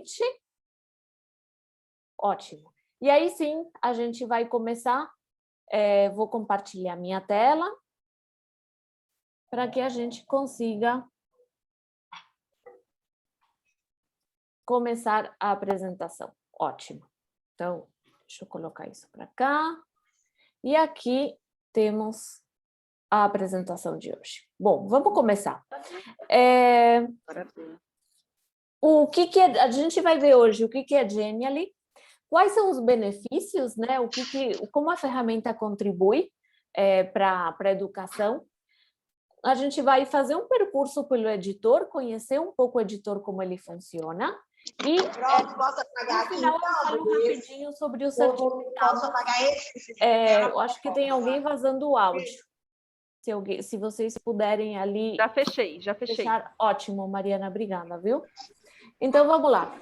presente? Ótimo. E aí sim, a gente vai começar. Vou compartilhar minha tela para que a gente consiga começar a apresentação. Ótimo. Então, deixa eu colocar isso para cá. E aqui temos a apresentação de hoje. Bom, vamos começar. A gente vai ver hoje o que é Genially, quais são os benefícios, né? Como a ferramenta contribui para a educação. A gente vai fazer um percurso pelo editor, conhecer um pouco o editor, como ele funciona. E, no final, eu falo rapidinho sobre o certificado. Eu acho que tem alguém vazando o áudio. Se vocês puderem ali... Já fechei. Fechar. Ótimo, Mariana, obrigada, viu? Então, vamos lá.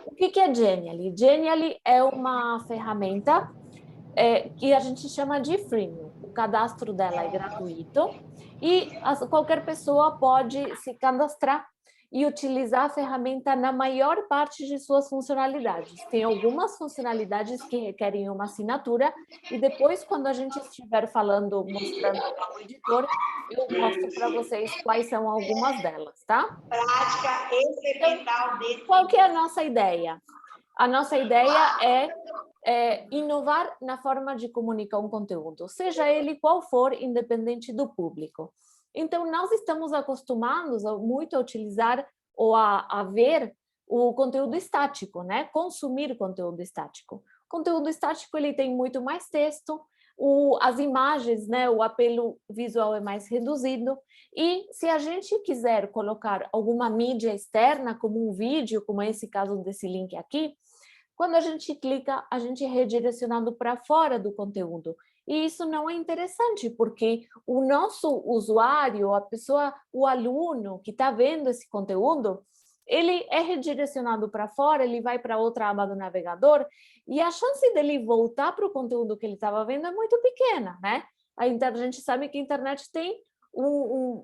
O que é Genially? Genially é uma ferramenta que a gente chama de freemium. O cadastro dela é gratuito e qualquer pessoa pode se cadastrar e utilizar a ferramenta na maior parte de suas funcionalidades. Tem algumas funcionalidades que requerem uma assinatura e depois, quando a gente estiver falando, mostrando ao editor, eu mostro para vocês quais são algumas delas, tá? Prática experimental desse. Qual que é a nossa ideia? A nossa ideia é inovar na forma de comunicar um conteúdo, seja ele qual for, independente do público. Então, nós estamos acostumados muito a utilizar ou a ver o conteúdo estático, né? Consumir conteúdo estático. O conteúdo estático ele tem muito mais texto, as imagens, né? O apelo visual é mais reduzido, e se a gente quiser colocar alguma mídia externa, como um vídeo, como é esse caso desse link aqui, quando a gente clica, a gente é redirecionado para fora do conteúdo. E isso não é interessante, porque o nosso usuário, a pessoa, o aluno que está vendo esse conteúdo, ele é redirecionado para fora, ele vai para outra aba do navegador, e a chance dele voltar para o conteúdo que ele estava vendo é muito pequena, né? A gente sabe que a internet tem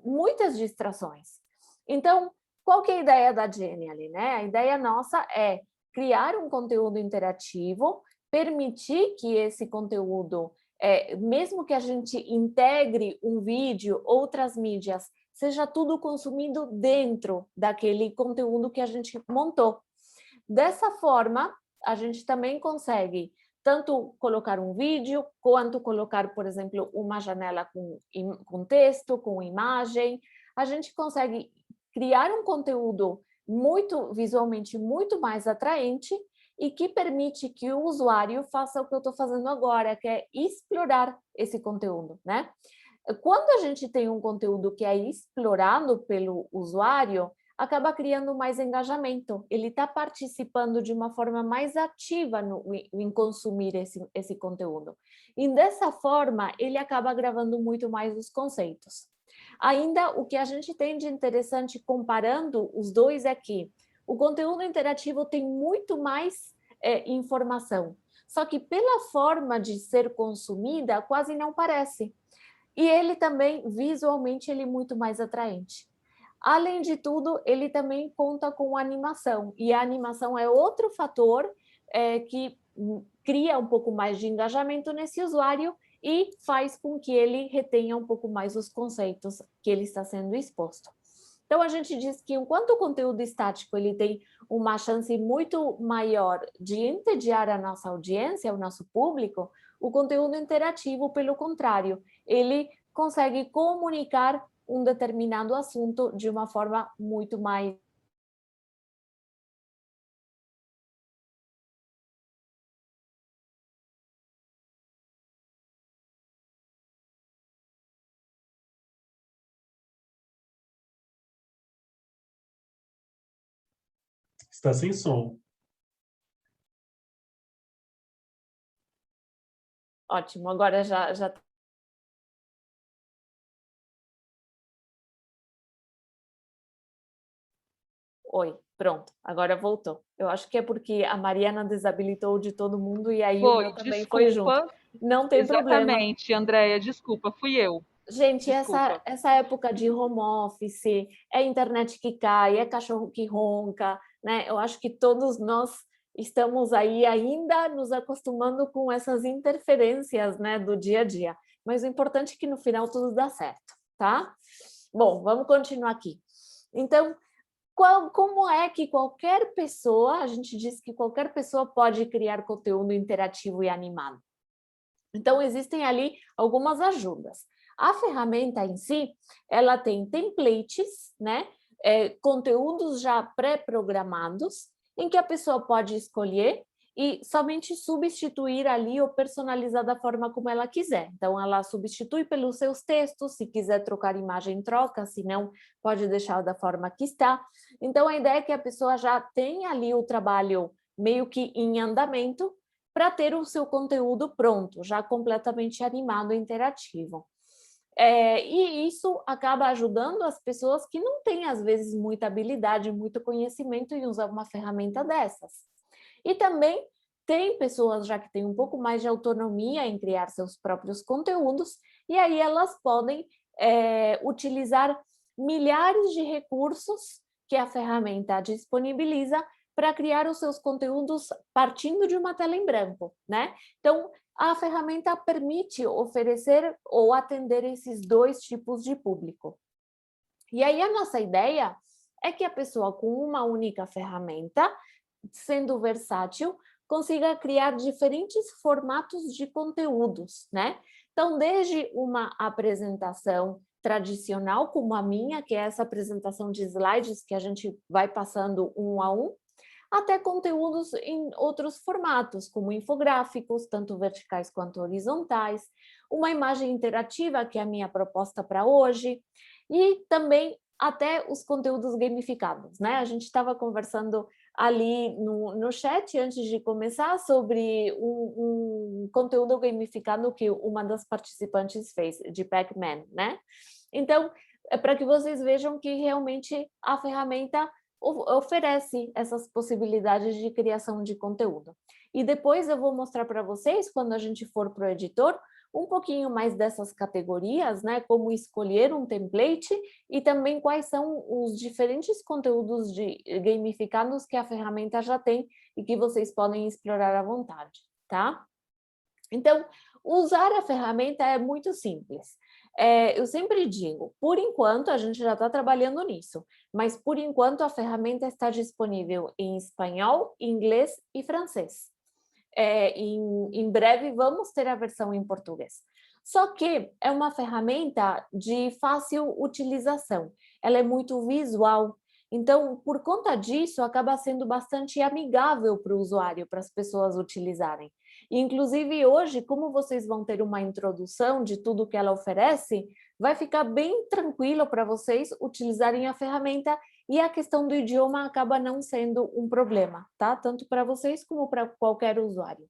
muitas distrações. Então, qual que é a ideia da Genially, né? A ideia nossa é criar um conteúdo interativo, permitir que esse conteúdo, mesmo que a gente integre um vídeo, outras mídias, seja tudo consumido dentro daquele conteúdo que a gente montou. Dessa forma, a gente também consegue tanto colocar um vídeo, quanto colocar, por exemplo, uma janela com texto, com imagem. A gente consegue criar um conteúdo visualmente muito mais atraente e que permite que o usuário faça o que eu estou fazendo agora, que é explorar esse conteúdo, né? Quando a gente tem um conteúdo que é explorado pelo usuário, acaba criando mais engajamento. Ele está participando de uma forma mais ativa em consumir esse conteúdo. E dessa forma, ele acaba gravando muito mais os conceitos. Ainda o que a gente tem de interessante comparando os dois é que o conteúdo interativo tem muito mais informação, só que pela forma de ser consumida quase não parece. E ele também, visualmente, ele é muito mais atraente. Além de tudo, ele também conta com animação, e a animação é outro fator que cria um pouco mais de engajamento nesse usuário e faz com que ele retenha um pouco mais os conceitos que ele está sendo exposto. Então, a gente diz que enquanto o conteúdo estático ele tem uma chance muito maior de entediar a nossa audiência, o nosso público, o conteúdo interativo, pelo contrário, ele consegue comunicar um determinado assunto de uma forma muito mais... Está sem som. Ótimo, agora já... Oi, pronto, agora voltou. Eu acho que é porque a Mariana desabilitou de todo mundo e aí o meu também foi junto. Não tem problema. Exatamente, Andréia, desculpa, fui eu. Gente, essa época de home office, é internet que cai, é cachorro que ronca, né? Eu acho que todos nós estamos aí ainda nos acostumando com essas interferências, né, do dia a dia. Mas o importante é que no final tudo dá certo, tá? Bom, vamos continuar aqui. Então, como é que qualquer pessoa, a gente diz que qualquer pessoa pode criar conteúdo interativo e animado. Então, existem ali algumas ajudas. A ferramenta em si, ela tem templates, né? Conteúdos já pré-programados, em que a pessoa pode escolher e somente substituir ali ou personalizar da forma como ela quiser. Então, ela substitui pelos seus textos, se quiser trocar imagem, troca, se não, pode deixar da forma que está. Então, a ideia é que a pessoa já tenha ali o trabalho meio que em andamento para ter o seu conteúdo pronto, já completamente animado e interativo. E isso acaba ajudando as pessoas que não têm, às vezes, muita habilidade, muito conhecimento em usar uma ferramenta dessas. E também tem pessoas já que têm um pouco mais de autonomia em criar seus próprios conteúdos, e aí elas podem utilizar milhares de recursos que a ferramenta disponibiliza para criar os seus conteúdos partindo de uma tela em branco, né? Então, a ferramenta permite oferecer ou atender esses dois tipos de público. E aí a nossa ideia é que a pessoa com uma única ferramenta, sendo versátil, consiga criar diferentes formatos de conteúdos, né? Então, desde uma apresentação tradicional, como a minha, que é essa apresentação de slides que a gente vai passando um a um, até conteúdos em outros formatos, como infográficos, tanto verticais quanto horizontais, uma imagem interativa, que é a minha proposta para hoje, e também até os conteúdos gamificados, né? A gente estava conversando ali no chat, antes de começar, sobre um conteúdo gamificado que uma das participantes fez, de Pac-Man, né? Então, é para que vocês vejam que realmente a ferramenta oferece essas possibilidades de criação de conteúdo. E depois eu vou mostrar para vocês, quando a gente for para o editor, um pouquinho mais dessas categorias, né? Como escolher um template e também quais são os diferentes conteúdos gamificados que a ferramenta já tem e que vocês podem explorar à vontade, tá? Então, usar a ferramenta é muito simples. Eu sempre digo, por enquanto a gente já está trabalhando nisso, mas por enquanto a ferramenta está disponível em espanhol, inglês e francês. Em breve vamos ter a versão em português. Só que é uma ferramenta de fácil utilização, ela é muito visual, então por conta disso acaba sendo bastante amigável para o usuário, para as pessoas utilizarem. Inclusive hoje, como vocês vão ter uma introdução de tudo que ela oferece, vai ficar bem tranquilo para vocês utilizarem a ferramenta e a questão do idioma acaba não sendo um problema, tá? Tanto para vocês como para qualquer usuário.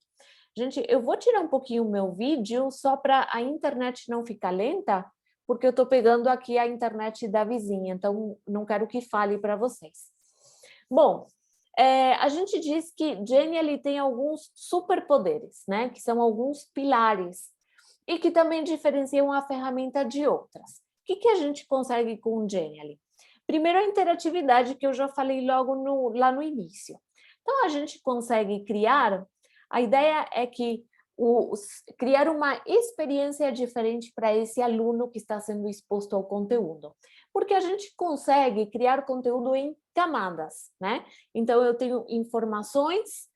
Gente, eu vou tirar um pouquinho o meu vídeo só para a internet não ficar lenta, porque eu estou pegando aqui a internet da vizinha, então não quero que fale para vocês. Bom, a gente diz que Genially tem alguns superpoderes, né? Que são alguns pilares e que também diferenciam a ferramenta de outras. O que a gente consegue com o Genially? Primeiro, a interatividade, que eu já falei logo lá no início. Então, a gente consegue criar, a ideia é que criar uma experiência diferente para esse aluno que está sendo exposto ao conteúdo. Porque a gente consegue criar conteúdo em camadas, né? Então, eu tenho informações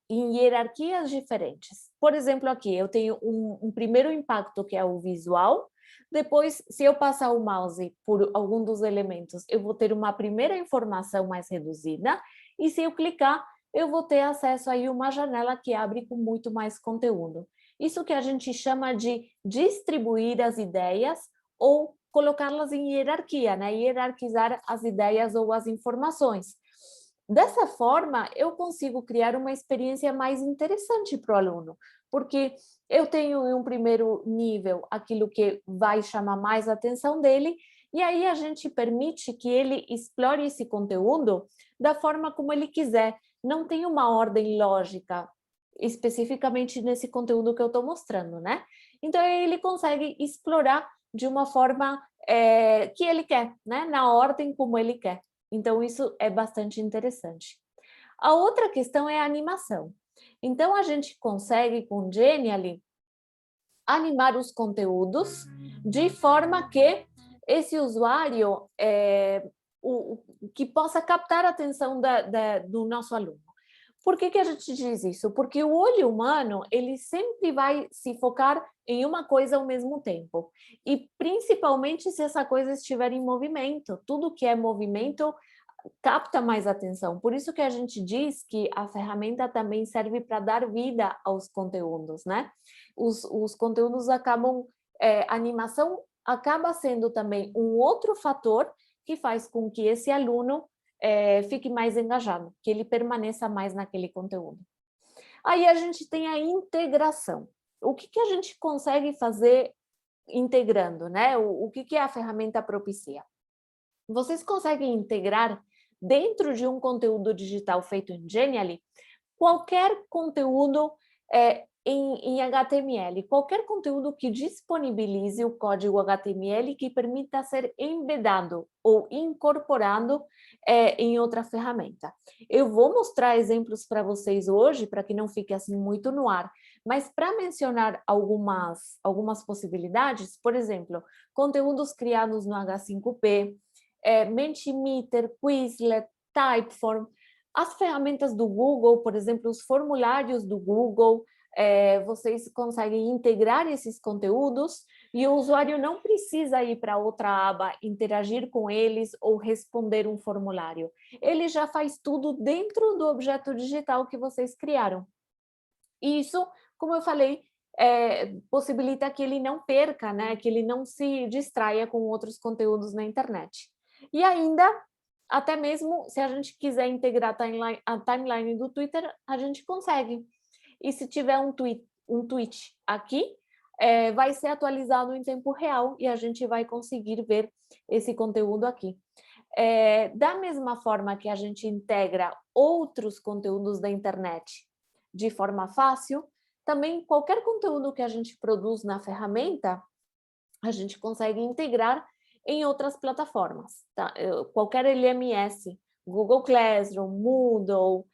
em hierarquias diferentes. Por exemplo, aqui eu tenho um primeiro impacto, que é o visual. Depois, se eu passar o mouse por algum dos elementos, eu vou ter uma primeira informação mais reduzida. E se eu clicar, eu vou ter acesso aí a uma janela que abre com muito mais conteúdo. Isso que a gente chama de distribuir as ideias ou colocá-las em hierarquia, né? Hierarquizar as ideias ou as informações. Dessa forma, eu consigo criar uma experiência mais interessante para o aluno, porque eu tenho em um primeiro nível aquilo que vai chamar mais a atenção dele, e aí a gente permite que ele explore esse conteúdo da forma como ele quiser. Não tem uma ordem lógica especificamente nesse conteúdo que eu estou mostrando, né? Então ele consegue explorar de uma forma que ele quer, né? Na ordem como ele quer. Então, isso é bastante interessante. A outra questão é a animação. Então, a gente consegue, com Genially, animar os conteúdos de forma que esse usuário que possa captar a atenção do nosso aluno. Por que a gente diz isso? Porque o olho humano, ele sempre vai se focar em uma coisa ao mesmo tempo. E principalmente se essa coisa estiver em movimento. Tudo que é movimento capta mais atenção. Por isso que a gente diz que a ferramenta também serve para dar vida aos conteúdos, né? Os conteúdos acabam, a animação acaba sendo também um outro fator que faz com que esse aluno fique mais engajado, que ele permaneça mais naquele conteúdo. Aí a gente tem a integração. O que a gente consegue fazer integrando, né? O que a ferramenta propicia? Vocês conseguem integrar dentro de um conteúdo digital feito em Genially qualquer conteúdo em HTML, qualquer conteúdo que disponibilize o código HTML que permita ser embedado ou incorporado em outra ferramenta. Eu vou mostrar exemplos para vocês hoje, para que não fique assim muito no ar, mas para mencionar algumas possibilidades, por exemplo, conteúdos criados no H5P, Mentimeter, Quizlet, Typeform, as ferramentas do Google, por exemplo, os formulários do Google, vocês conseguem integrar esses conteúdos e o usuário não precisa ir para outra aba, interagir com eles ou responder um formulário. Ele já faz tudo dentro do objeto digital que vocês criaram. E isso, como eu falei, possibilita que ele não perca, né? Que ele não se distraia com outros conteúdos na internet. E ainda, até mesmo se a gente quiser integrar a timeline do Twitter, a gente consegue. E se tiver um tweet aqui, vai ser atualizado em tempo real e a gente vai conseguir ver esse conteúdo aqui. Da mesma forma que a gente integra outros conteúdos da internet de forma fácil, também qualquer conteúdo que a gente produz na ferramenta, a gente consegue integrar em outras plataformas, tá? Qualquer LMS, Google Classroom, Moodle,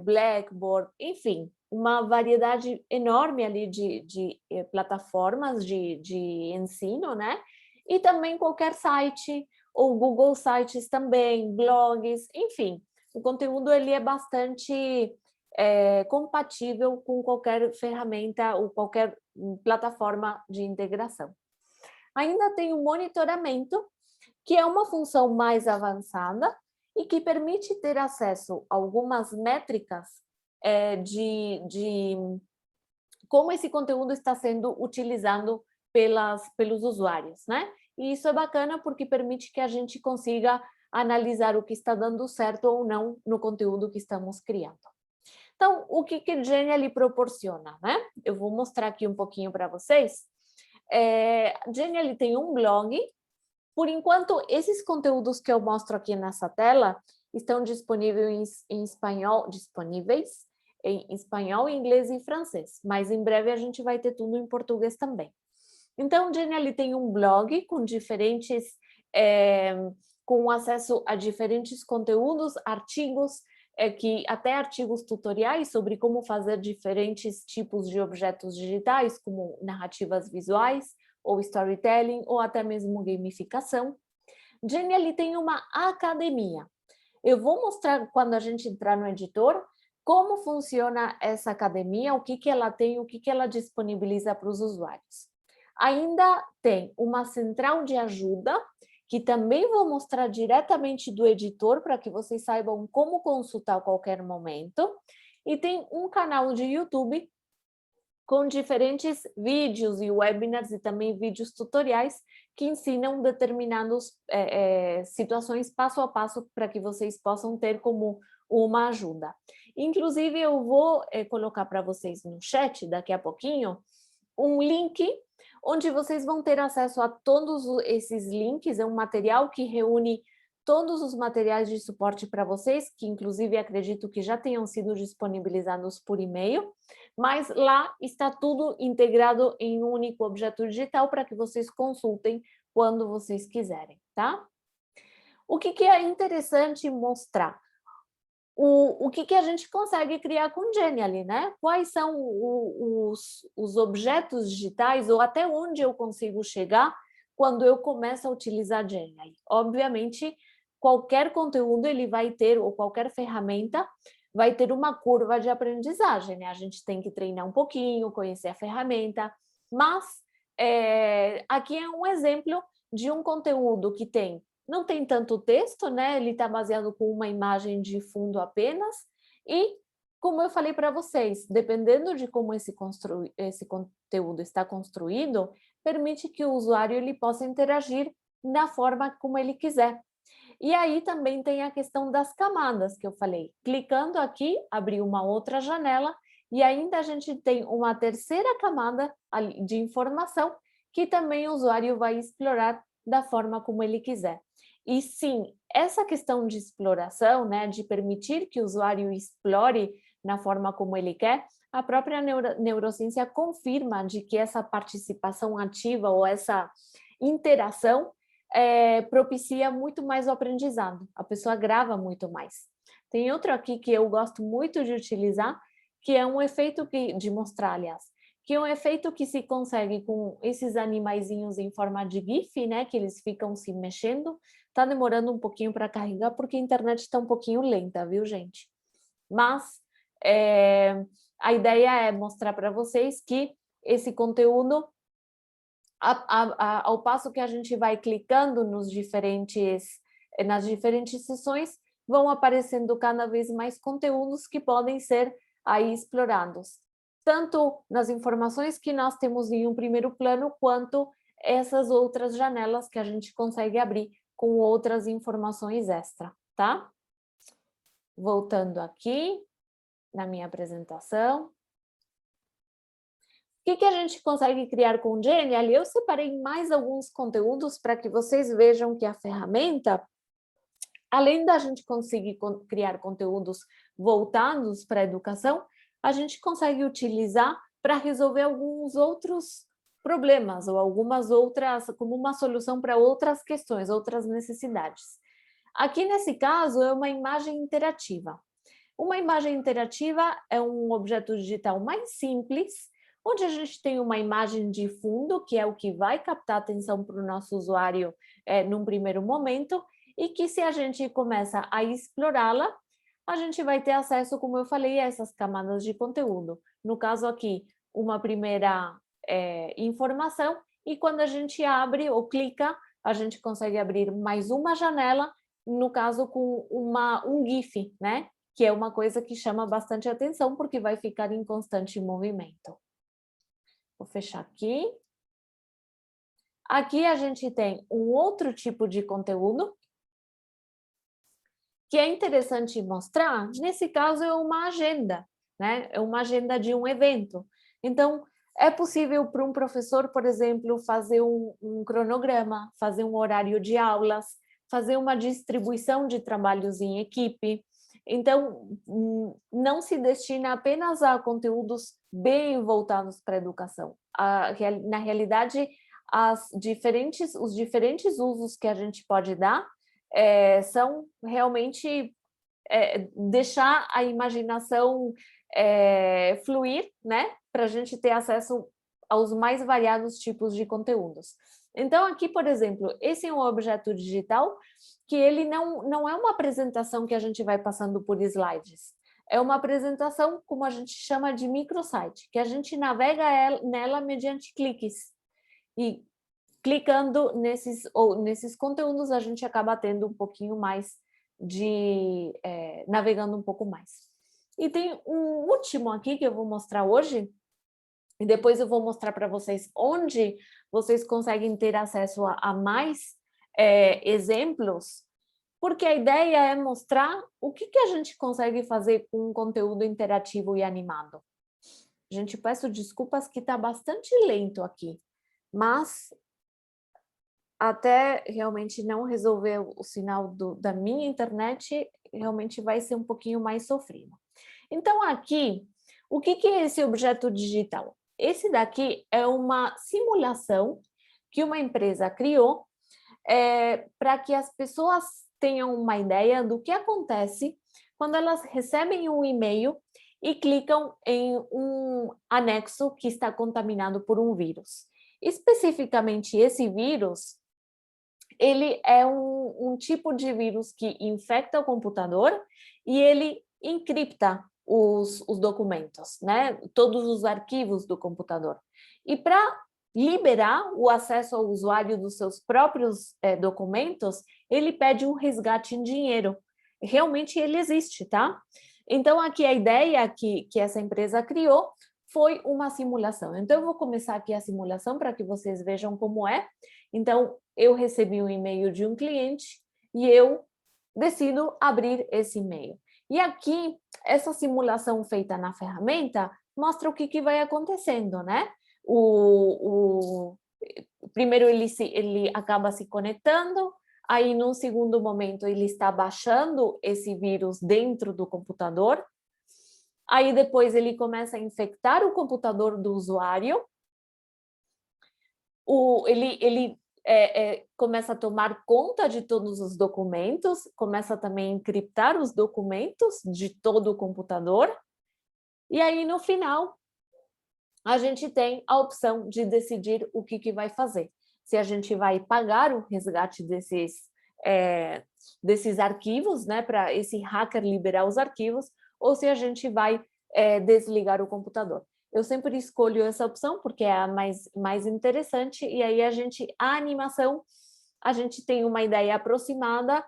Blackboard, enfim, uma variedade enorme ali de plataformas de ensino, né? E também qualquer site, ou Google Sites também, blogs, enfim, o conteúdo ele é bastante compatível com qualquer ferramenta ou qualquer plataforma de integração. Ainda tem o monitoramento, que é uma função mais avançada e que permite ter acesso a algumas métricas de como esse conteúdo está sendo utilizado pelos usuários, né? E isso é bacana porque permite que a gente consiga analisar o que está dando certo ou não no conteúdo que estamos criando. Então, o que a Genially proporciona, né? Eu vou mostrar aqui um pouquinho para vocês. Genially tem um blog. Por enquanto, esses conteúdos que eu mostro aqui nessa tela estão disponíveis em espanhol, inglês e francês, mas em breve a gente vai ter tudo em português também. Então, Genially tem um blog com com acesso a diferentes conteúdos, artigos, até artigos tutoriais sobre como fazer diferentes tipos de objetos digitais, como narrativas visuais, ou storytelling, ou até mesmo gamificação. Genially tem uma academia. Eu vou mostrar, quando a gente entrar no editor, como funciona essa academia, o que ela tem, o que ela disponibiliza para os usuários. Ainda tem uma central de ajuda, que também vou mostrar diretamente do editor, para que vocês saibam como consultar a qualquer momento. E tem um canal de YouTube com diferentes vídeos e webinars e também vídeos tutoriais que ensinam determinadas situações passo a passo para que vocês possam ter como uma ajuda. Inclusive, eu vou colocar para vocês no chat, daqui a pouquinho, um link onde vocês vão ter acesso a todos esses links. É um material que reúne todos os materiais de suporte para vocês, que inclusive acredito que já tenham sido disponibilizados por e-mail, mas lá está tudo integrado em um único objeto digital para que vocês consultem quando vocês quiserem, tá? O que é interessante mostrar? O que a gente consegue criar com Genially, né? Quais são os objetos digitais ou até onde eu consigo chegar quando eu começo a utilizar Genially. Obviamente, qualquer conteúdo ele vai ter, ou qualquer ferramenta, vai ter uma curva de aprendizagem, né? A gente tem que treinar um pouquinho, conhecer a ferramenta, mas aqui é um exemplo de um conteúdo que não tem tanto texto, né? Ele está baseado com uma imagem de fundo apenas, e como eu falei para vocês, dependendo de como esse conteúdo está construído, permite que o usuário ele possa interagir da forma como ele quiser. E aí também tem a questão das camadas que eu falei. Clicando aqui, abriu uma outra janela e ainda a gente tem uma terceira camada de informação que também o usuário vai explorar da forma como ele quiser. E sim, essa questão de exploração, né, de permitir que o usuário explore na forma como ele quer, a própria neurociência confirma de que essa participação ativa ou essa interação propicia muito mais o aprendizado, a pessoa grava muito mais. Tem outro aqui que eu gosto muito de utilizar, que é um efeito de mostrar, aliás, que é um efeito que se consegue com esses animaizinhos em forma de GIF, né, que eles ficam se mexendo. Tá demorando um pouquinho para carregar, porque a internet está um pouquinho lenta, viu, gente? Mas a ideia é mostrar para vocês que esse conteúdo, ao passo que a gente vai clicando nas diferentes sessões, vão aparecendo cada vez mais conteúdos que podem ser aí explorados, tanto nas informações que nós temos em um primeiro plano, quanto essas outras janelas que a gente consegue abrir com outras informações extra, tá? Voltando aqui na minha apresentação. O que a gente consegue criar com o Genially? Eu separei mais alguns conteúdos para que vocês vejam que a ferramenta, além da gente conseguir criar conteúdos voltados para a educação, a gente consegue utilizar para resolver alguns outros problemas ou algumas outras, como uma solução para outras questões, outras necessidades. Aqui nesse caso é uma imagem interativa. Uma imagem interativa é um objeto digital mais simples, onde a gente tem uma imagem de fundo, que é o que vai captar a atenção para o nosso usuário num primeiro momento, e que se a gente começa a explorá-la, a gente vai ter acesso, como eu falei, a essas camadas de conteúdo. No caso aqui, uma primeira informação, e quando a gente abre ou clica, a gente consegue abrir mais uma janela, no caso com um GIF, né? Que é uma coisa que chama bastante atenção, porque vai ficar em constante movimento. Vou fechar aqui. Aqui a gente tem um outro tipo de conteúdo, que é interessante mostrar. Nesse caso é uma agenda, né? É uma agenda de um evento. Então, é possível para um professor, por exemplo, fazer um cronograma, fazer um horário de aulas, fazer uma distribuição de trabalhos em equipe. Então, não se destina apenas a conteúdos bem voltados para a educação. Na realidade, os diferentes usos que a gente pode dar são realmente deixar a imaginação fluir, né? Para a gente ter acesso aos mais variados tipos de conteúdos. Então, aqui, por exemplo, esse é um objeto digital que ele não é uma apresentação que a gente vai passando por slides. É uma apresentação, como a gente chama de microsite, que a gente navega nela mediante cliques. E clicando nesses conteúdos, a gente acaba tendo um pouquinho mais navegando um pouco mais. E tem um último aqui que eu vou mostrar hoje, e depois eu vou mostrar para vocês onde vocês conseguem ter acesso a mais exemplos, porque a ideia é mostrar o que a gente consegue fazer com um conteúdo interativo e animado. Gente, peço desculpas que está bastante lento aqui, mas até realmente não resolver o sinal da minha internet, realmente vai ser um pouquinho mais sofrido. Então, aqui, o que é esse objeto digital? Esse daqui é uma simulação que uma empresa criou para que as pessoas tenham uma ideia do que acontece quando elas recebem um e-mail e clicam em um anexo que está contaminado por um vírus. Especificamente, esse vírus, ele é um tipo de vírus que infecta o computador e ele encripta os documentos, né? Todos os arquivos do computador. E para liberar o acesso ao usuário dos seus próprios documentos, ele pede um resgate em dinheiro. Realmente ele existe, tá? Então, aqui a ideia que essa empresa criou foi uma simulação. Então, eu vou começar aqui a simulação para que vocês vejam como é. Então, eu recebi um e-mail de um cliente e eu decido abrir esse e-mail. E aqui, essa simulação feita na ferramenta mostra o que vai acontecendo, né? Primeiro ele acaba se conectando, aí num segundo momento ele está baixando esse vírus dentro do computador, aí depois ele começa a infectar o computador do usuário, ele começa a tomar conta de todos os documentos, começa também a encriptar os documentos de todo o computador, e aí no final a gente tem a opção de decidir o que vai fazer. Se a gente vai pagar o resgate desses arquivos, né, para esse hacker liberar os arquivos, ou se a gente vai desligar o computador. Eu sempre escolho essa opção porque é a mais interessante, e aí a animação, a gente tem uma ideia aproximada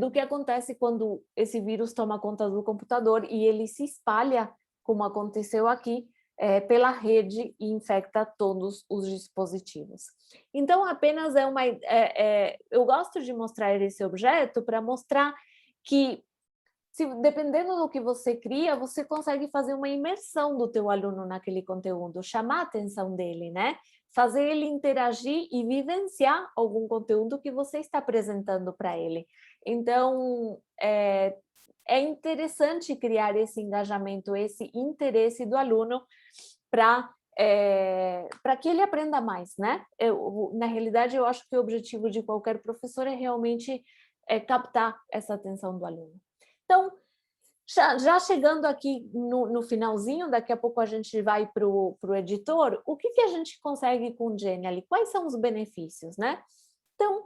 do que acontece quando esse vírus toma conta do computador e ele se espalha, como aconteceu aqui, pela rede e infecta todos os dispositivos. Então, apenas eu gosto de mostrar esse objeto para mostrar que, dependendo do que você cria, você consegue fazer uma imersão do teu aluno naquele conteúdo, chamar a atenção dele, né? Fazer ele interagir e vivenciar algum conteúdo que você está apresentando para ele. Então, é interessante criar esse engajamento, esse interesse do aluno para que ele aprenda mais, né? Na realidade, eu acho que o objetivo de qualquer professor é realmente captar essa atenção do aluno. Então, já chegando aqui no finalzinho, daqui a pouco a gente vai para o editor, o que a gente consegue com o Genially? Quais são os benefícios, né? Então,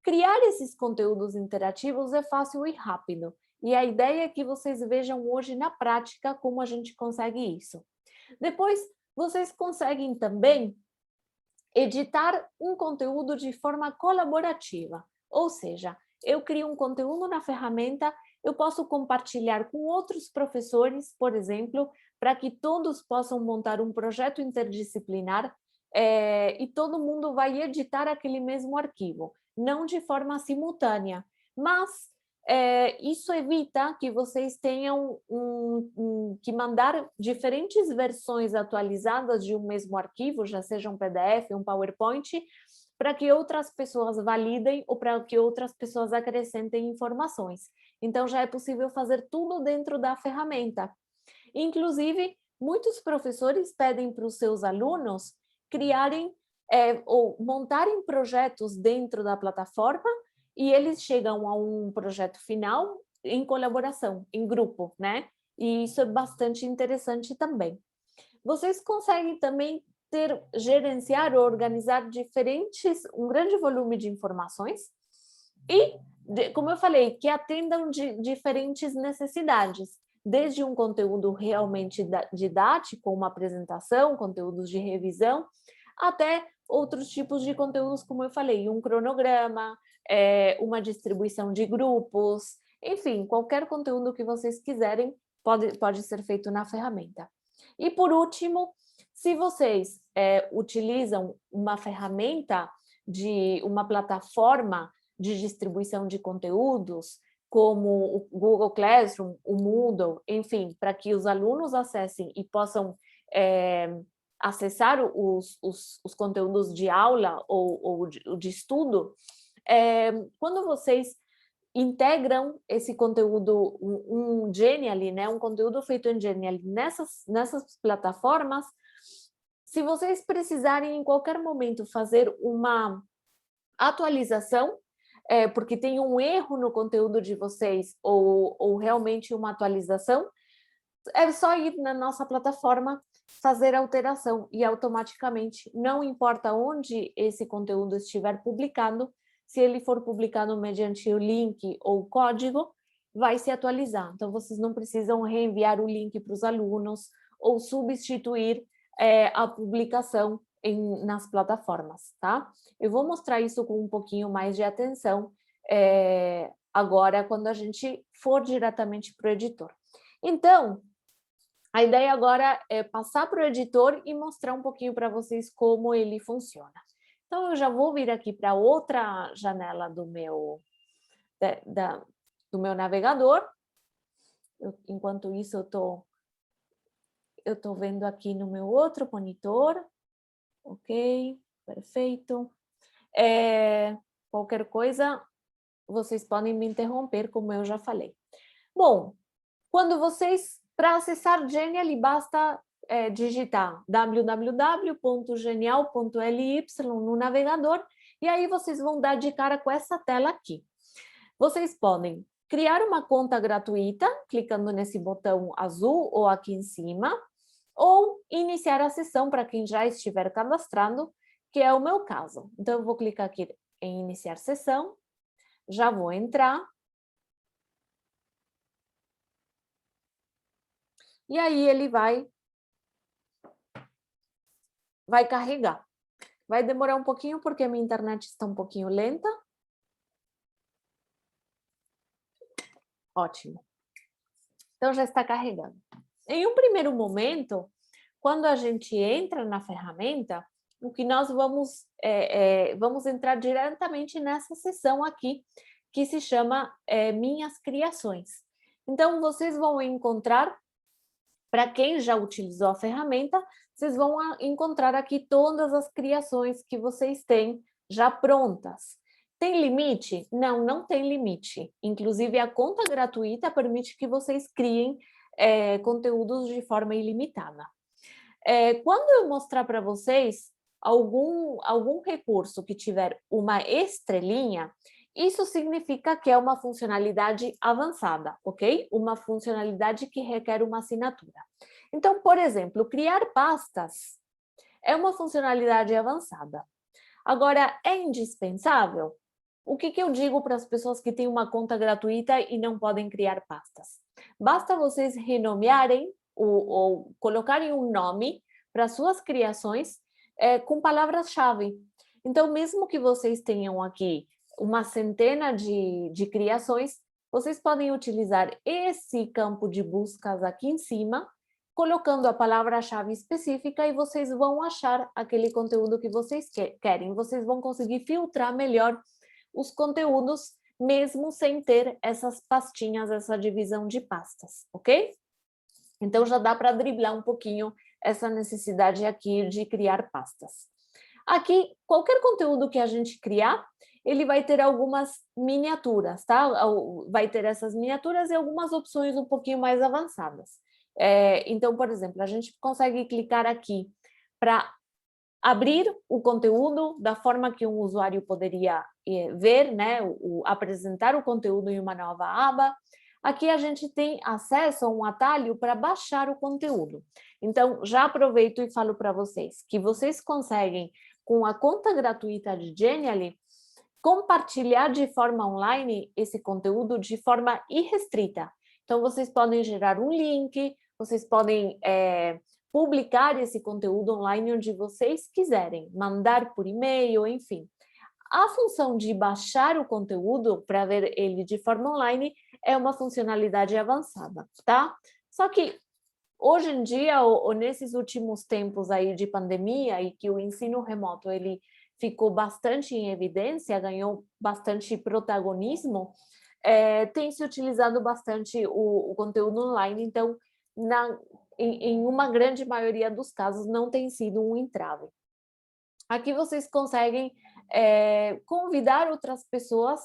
criar esses conteúdos interativos é fácil e rápido. E a ideia é que vocês vejam hoje na prática como a gente consegue isso. Depois, vocês conseguem também editar um conteúdo de forma colaborativa. Ou seja, eu crio um conteúdo na ferramenta, eu posso compartilhar com outros professores, por exemplo, para que todos possam montar um projeto interdisciplinar e todo mundo vai editar aquele mesmo arquivo, não de forma simultânea, mas isso evita que vocês tenham que mandar diferentes versões atualizadas de um mesmo arquivo, já seja um PDF, um PowerPoint, para que outras pessoas validem ou para que outras pessoas acrescentem informações. Então, já é possível fazer tudo dentro da ferramenta. Inclusive, muitos professores pedem para os seus alunos criarem ou montarem projetos dentro da plataforma e eles chegam a um projeto final em colaboração, em grupo, né? E isso é bastante interessante também. Vocês conseguem também gerenciar ou organizar um grande volume de informações e, como eu falei, que atendam diferentes necessidades, desde um conteúdo realmente didático, uma apresentação, conteúdos de revisão, até outros tipos de conteúdos, como eu falei, um cronograma, uma distribuição de grupos, enfim, qualquer conteúdo que vocês quiserem pode ser feito na ferramenta. E por último, se vocês utilizam uma ferramenta uma plataforma de distribuição de conteúdos, como o Google Classroom, o Moodle, enfim, para que os alunos acessem e possam acessar os conteúdos de aula ou de estudo, quando vocês integram esse conteúdo, um Genially, né, um conteúdo feito em Genially nessas plataformas, se vocês precisarem em qualquer momento fazer uma atualização, porque tem um erro no conteúdo de vocês ou realmente uma atualização, é só ir na nossa plataforma, fazer a alteração e automaticamente, não importa onde esse conteúdo estiver publicado, se ele for publicado mediante o link ou código, vai se atualizar. Então, vocês não precisam reenviar o link para os alunos ou substituir a publicação nas plataformas, tá? Eu vou mostrar isso com um pouquinho mais de atenção agora, quando a gente for diretamente para o editor. Então, a ideia agora é passar para o editor e mostrar um pouquinho para vocês como ele funciona. Então, eu já vou vir aqui para outra janela do meu navegador. Enquanto isso, eu estou vendo aqui no meu outro monitor. Ok, perfeito. Qualquer coisa, vocês podem me interromper, como eu já falei. Bom, para acessar Genially, basta digitar www.genial.ly no navegador, e aí vocês vão dar de cara com essa tela aqui. Vocês podem criar uma conta gratuita, clicando nesse botão azul ou aqui em cima, ou iniciar a sessão para quem já estiver cadastrando, que é o meu caso. Então, eu vou clicar aqui em iniciar sessão, já vou entrar. E aí ele vai carregar. Vai demorar um pouquinho porque a minha internet está um pouquinho lenta. Ótimo. Então já está carregando. Em um primeiro momento, quando a gente entra na ferramenta, o que nós vamos entrar diretamente nessa seção aqui, que se chama Minhas Criações. Então, vocês vão encontrar, para quem já utilizou a ferramenta, vocês vão encontrar aqui todas as criações que vocês têm já prontas. Tem limite? Não, não tem limite. Inclusive, a conta gratuita permite que vocês criem conteúdos de forma ilimitada. Quando eu mostrar para vocês algum recurso que tiver uma estrelinha, isso significa que é uma funcionalidade avançada, ok? Uma funcionalidade que requer uma assinatura. Então, por exemplo, criar pastas é uma funcionalidade avançada. Agora, é indispensável? O que eu digo para as pessoas que têm uma conta gratuita e não podem criar pastas? Basta vocês renomearem ou colocarem um nome para suas criações com palavras-chave. Então, mesmo que vocês tenham aqui uma centena de criações, vocês podem utilizar esse campo de buscas aqui em cima, colocando a palavra-chave específica, e vocês vão achar aquele conteúdo que vocês querem. Vocês vão conseguir filtrar melhor os conteúdos, mesmo sem ter essas pastinhas, essa divisão de pastas, ok? Então, já dá para driblar um pouquinho essa necessidade aqui de criar pastas. Aqui, qualquer conteúdo que a gente criar, ele vai ter algumas miniaturas, tá? Vai ter essas miniaturas e algumas opções um pouquinho mais avançadas. Então, por exemplo, a gente consegue clicar aqui para abrir o conteúdo da forma que um usuário poderia ver, né? Apresentar o conteúdo em uma nova aba. Aqui a gente tem acesso a um atalho para baixar o conteúdo. Então, já aproveito e falo para vocês que vocês conseguem, com a conta gratuita de Genially, compartilhar de forma online esse conteúdo de forma irrestrita. Então, vocês podem gerar um link, vocês podem publicar esse conteúdo online onde vocês quiserem, mandar por e-mail, enfim. A função de baixar o conteúdo para ver ele de forma online é uma funcionalidade avançada, tá? Só que hoje em dia, ou nesses últimos tempos aí de pandemia, e que o ensino remoto ele ficou bastante em evidência, ganhou bastante protagonismo, tem se utilizado bastante o conteúdo online, então, em uma grande maioria dos casos, não tem sido um entrave. Aqui vocês conseguem convidar outras pessoas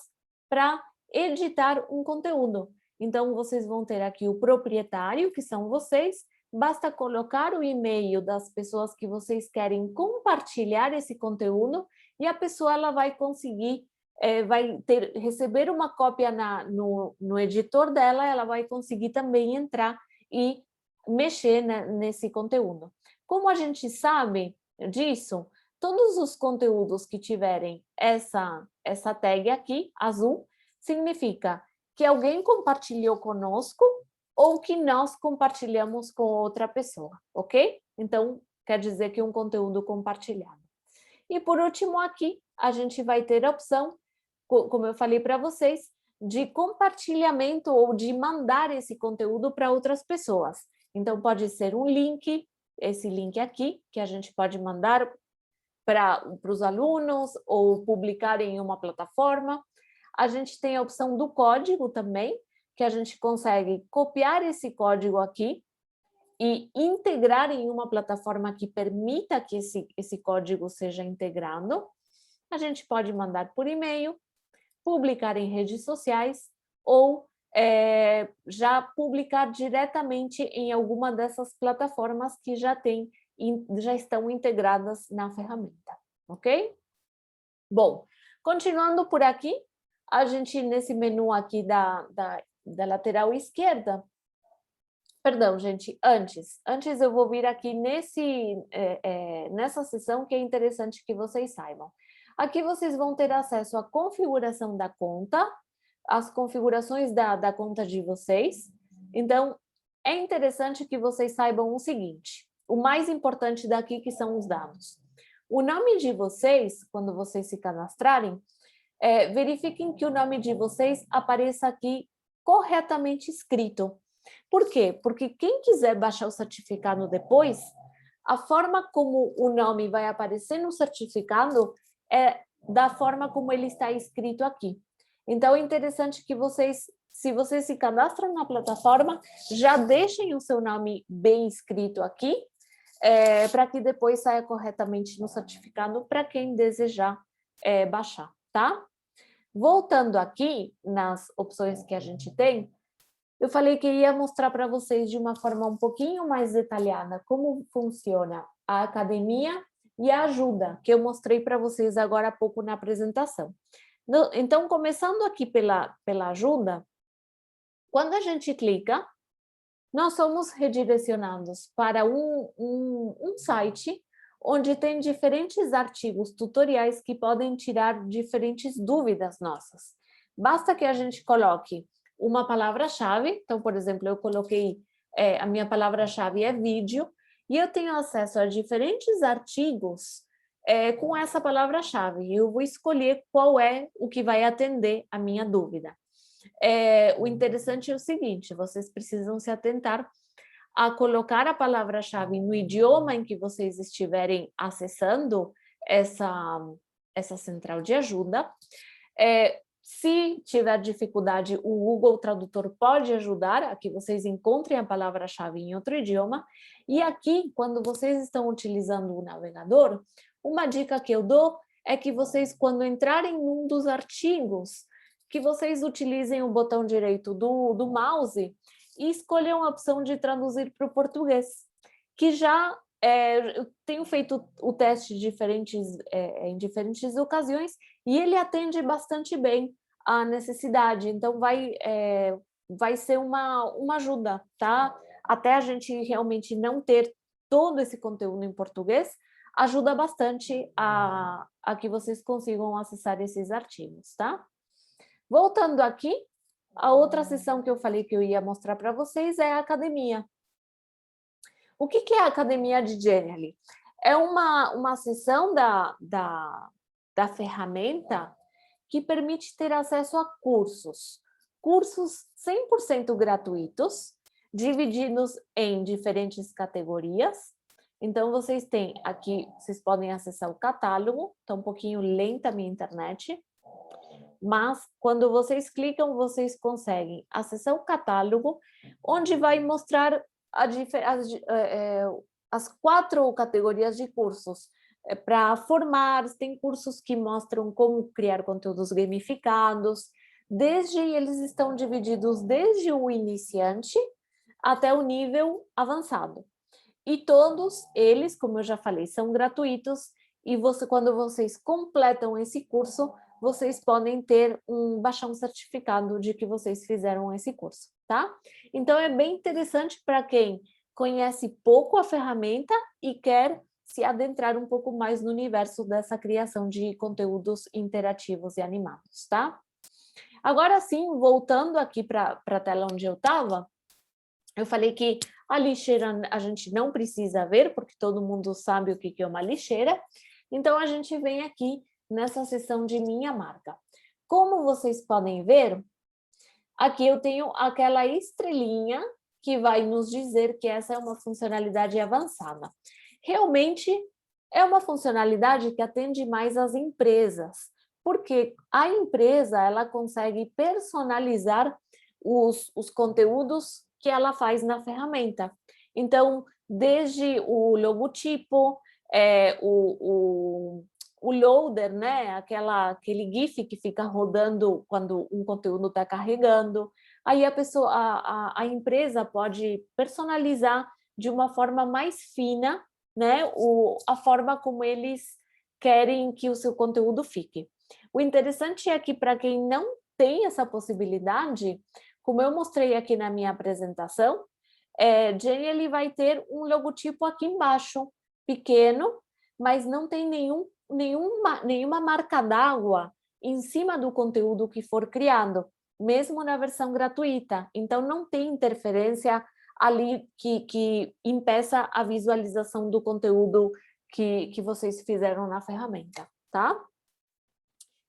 para editar um conteúdo. Então, vocês vão ter aqui o proprietário, que são vocês, basta colocar o e-mail das pessoas que vocês querem compartilhar esse conteúdo e a pessoa ela vai conseguir vai receber uma cópia no editor dela, ela vai conseguir também entrar e mexer nesse conteúdo. Como a gente sabe disso, todos os conteúdos que tiverem essa tag aqui, azul, significa que alguém compartilhou conosco ou que nós compartilhamos com outra pessoa, ok? Então, quer dizer que um conteúdo compartilhado. E por último aqui, a gente vai ter a opção, como eu falei para vocês, de compartilhamento ou de mandar esse conteúdo para outras pessoas. Então, pode ser um link, esse link aqui, que a gente pode mandar para os alunos ou publicar em uma plataforma. A gente tem a opção do código também, que a gente consegue copiar esse código aqui e integrar em uma plataforma que permita que esse código seja integrado. A gente pode mandar por e-mail, publicar em redes sociais ou já publicar diretamente em alguma dessas plataformas que já estão integradas na ferramenta, ok? Bom, continuando por aqui, a gente nesse menu aqui da lateral esquerda, perdão, gente, antes eu vou vir aqui nessa seção que é interessante que vocês saibam. Aqui vocês vão ter acesso à configuração da conta, as configurações da conta de vocês. Então, é interessante que vocês saibam o seguinte, o mais importante daqui que são os dados. O nome de vocês, quando vocês se cadastrarem, verifiquem que o nome de vocês apareça aqui corretamente escrito. Por quê? Porque quem quiser baixar o certificado depois, a forma como o nome vai aparecer no certificado é da forma como ele está escrito aqui. Então, é interessante que vocês, se vocês se cadastram na plataforma, já deixem o seu nome bem escrito aqui, para que depois saia corretamente no certificado para quem desejar baixar, tá? Voltando aqui nas opções que a gente tem, eu falei que ia mostrar para vocês de uma forma um pouquinho mais detalhada como funciona a academia e a ajuda, que eu mostrei para vocês agora há pouco na apresentação. Então, começando aqui pela ajuda, quando a gente clica, nós somos redirecionados para um site onde tem diferentes artigos tutoriais que podem tirar diferentes dúvidas nossas. Basta que a gente coloque uma palavra-chave, então, por exemplo, eu coloquei, a minha palavra-chave é vídeo, e eu tenho acesso a diferentes artigos com essa palavra-chave, e eu vou escolher qual é o que vai atender a minha dúvida. O interessante é o seguinte, vocês precisam se atentar a colocar a palavra-chave no idioma em que vocês estiverem acessando essa central de ajuda. Se tiver dificuldade, o Google Tradutor pode ajudar a que vocês encontrem a palavra-chave em outro idioma. E aqui, quando vocês estão utilizando o navegador, uma dica que eu dou é que vocês, quando entrarem num dos artigos, que vocês utilizem o botão direito do mouse e escolham a opção de traduzir para o português, que já eu tenho feito o teste em diferentes ocasiões e ele atende bastante bem a necessidade, então vai ser uma ajuda, tá? Até a gente realmente não ter todo esse conteúdo em português, ajuda bastante a que vocês consigam acessar esses artigos, tá? Voltando aqui, a outra seção que eu falei que eu ia mostrar para vocês é a academia. O que é a Academia de Genially? É uma seção da ferramenta que permite ter acesso a cursos 100% gratuitos, divididos em diferentes categorias. Então, vocês têm aqui, vocês podem acessar o catálogo, está um pouquinho lenta a minha internet, mas quando vocês clicam, vocês conseguem acessar o catálogo, onde vai mostrar as 4 categorias de cursos. Para formar, tem cursos que mostram como criar conteúdos gamificados, eles estão divididos desde o iniciante até o nível avançado. E todos eles, como eu já falei, são gratuitos, e quando vocês completam esse curso, vocês podem baixar um certificado de que vocês fizeram esse curso, tá? Então, é bem interessante para quem conhece pouco a ferramenta e quer se adentrar um pouco mais no universo dessa criação de conteúdos interativos e animados, tá? Agora sim, voltando aqui para a tela onde eu estava, eu falei que a lixeira a gente não precisa ver, porque todo mundo sabe o que é uma lixeira. Então, a gente vem aqui nessa seção de minha marca. Como vocês podem ver, aqui eu tenho aquela estrelinha que vai nos dizer que essa é uma funcionalidade avançada. Realmente, é uma funcionalidade que atende mais às empresas, porque a empresa ela consegue personalizar os conteúdos que ela faz na ferramenta. Então, desde o logotipo, o loader, né? Aquele GIF que fica rodando quando um conteúdo está carregando. Aí a empresa pode personalizar de uma forma mais fina, né? A forma como eles querem que o seu conteúdo fique. O interessante é que para quem não tem essa possibilidade, como eu mostrei aqui na minha apresentação, Genially vai ter um logotipo aqui embaixo, pequeno, mas não tem nenhuma marca d'água em cima do conteúdo que for criado, mesmo na versão gratuita. Então, não tem interferência ali que impeça a visualização do conteúdo que vocês fizeram na ferramenta, tá?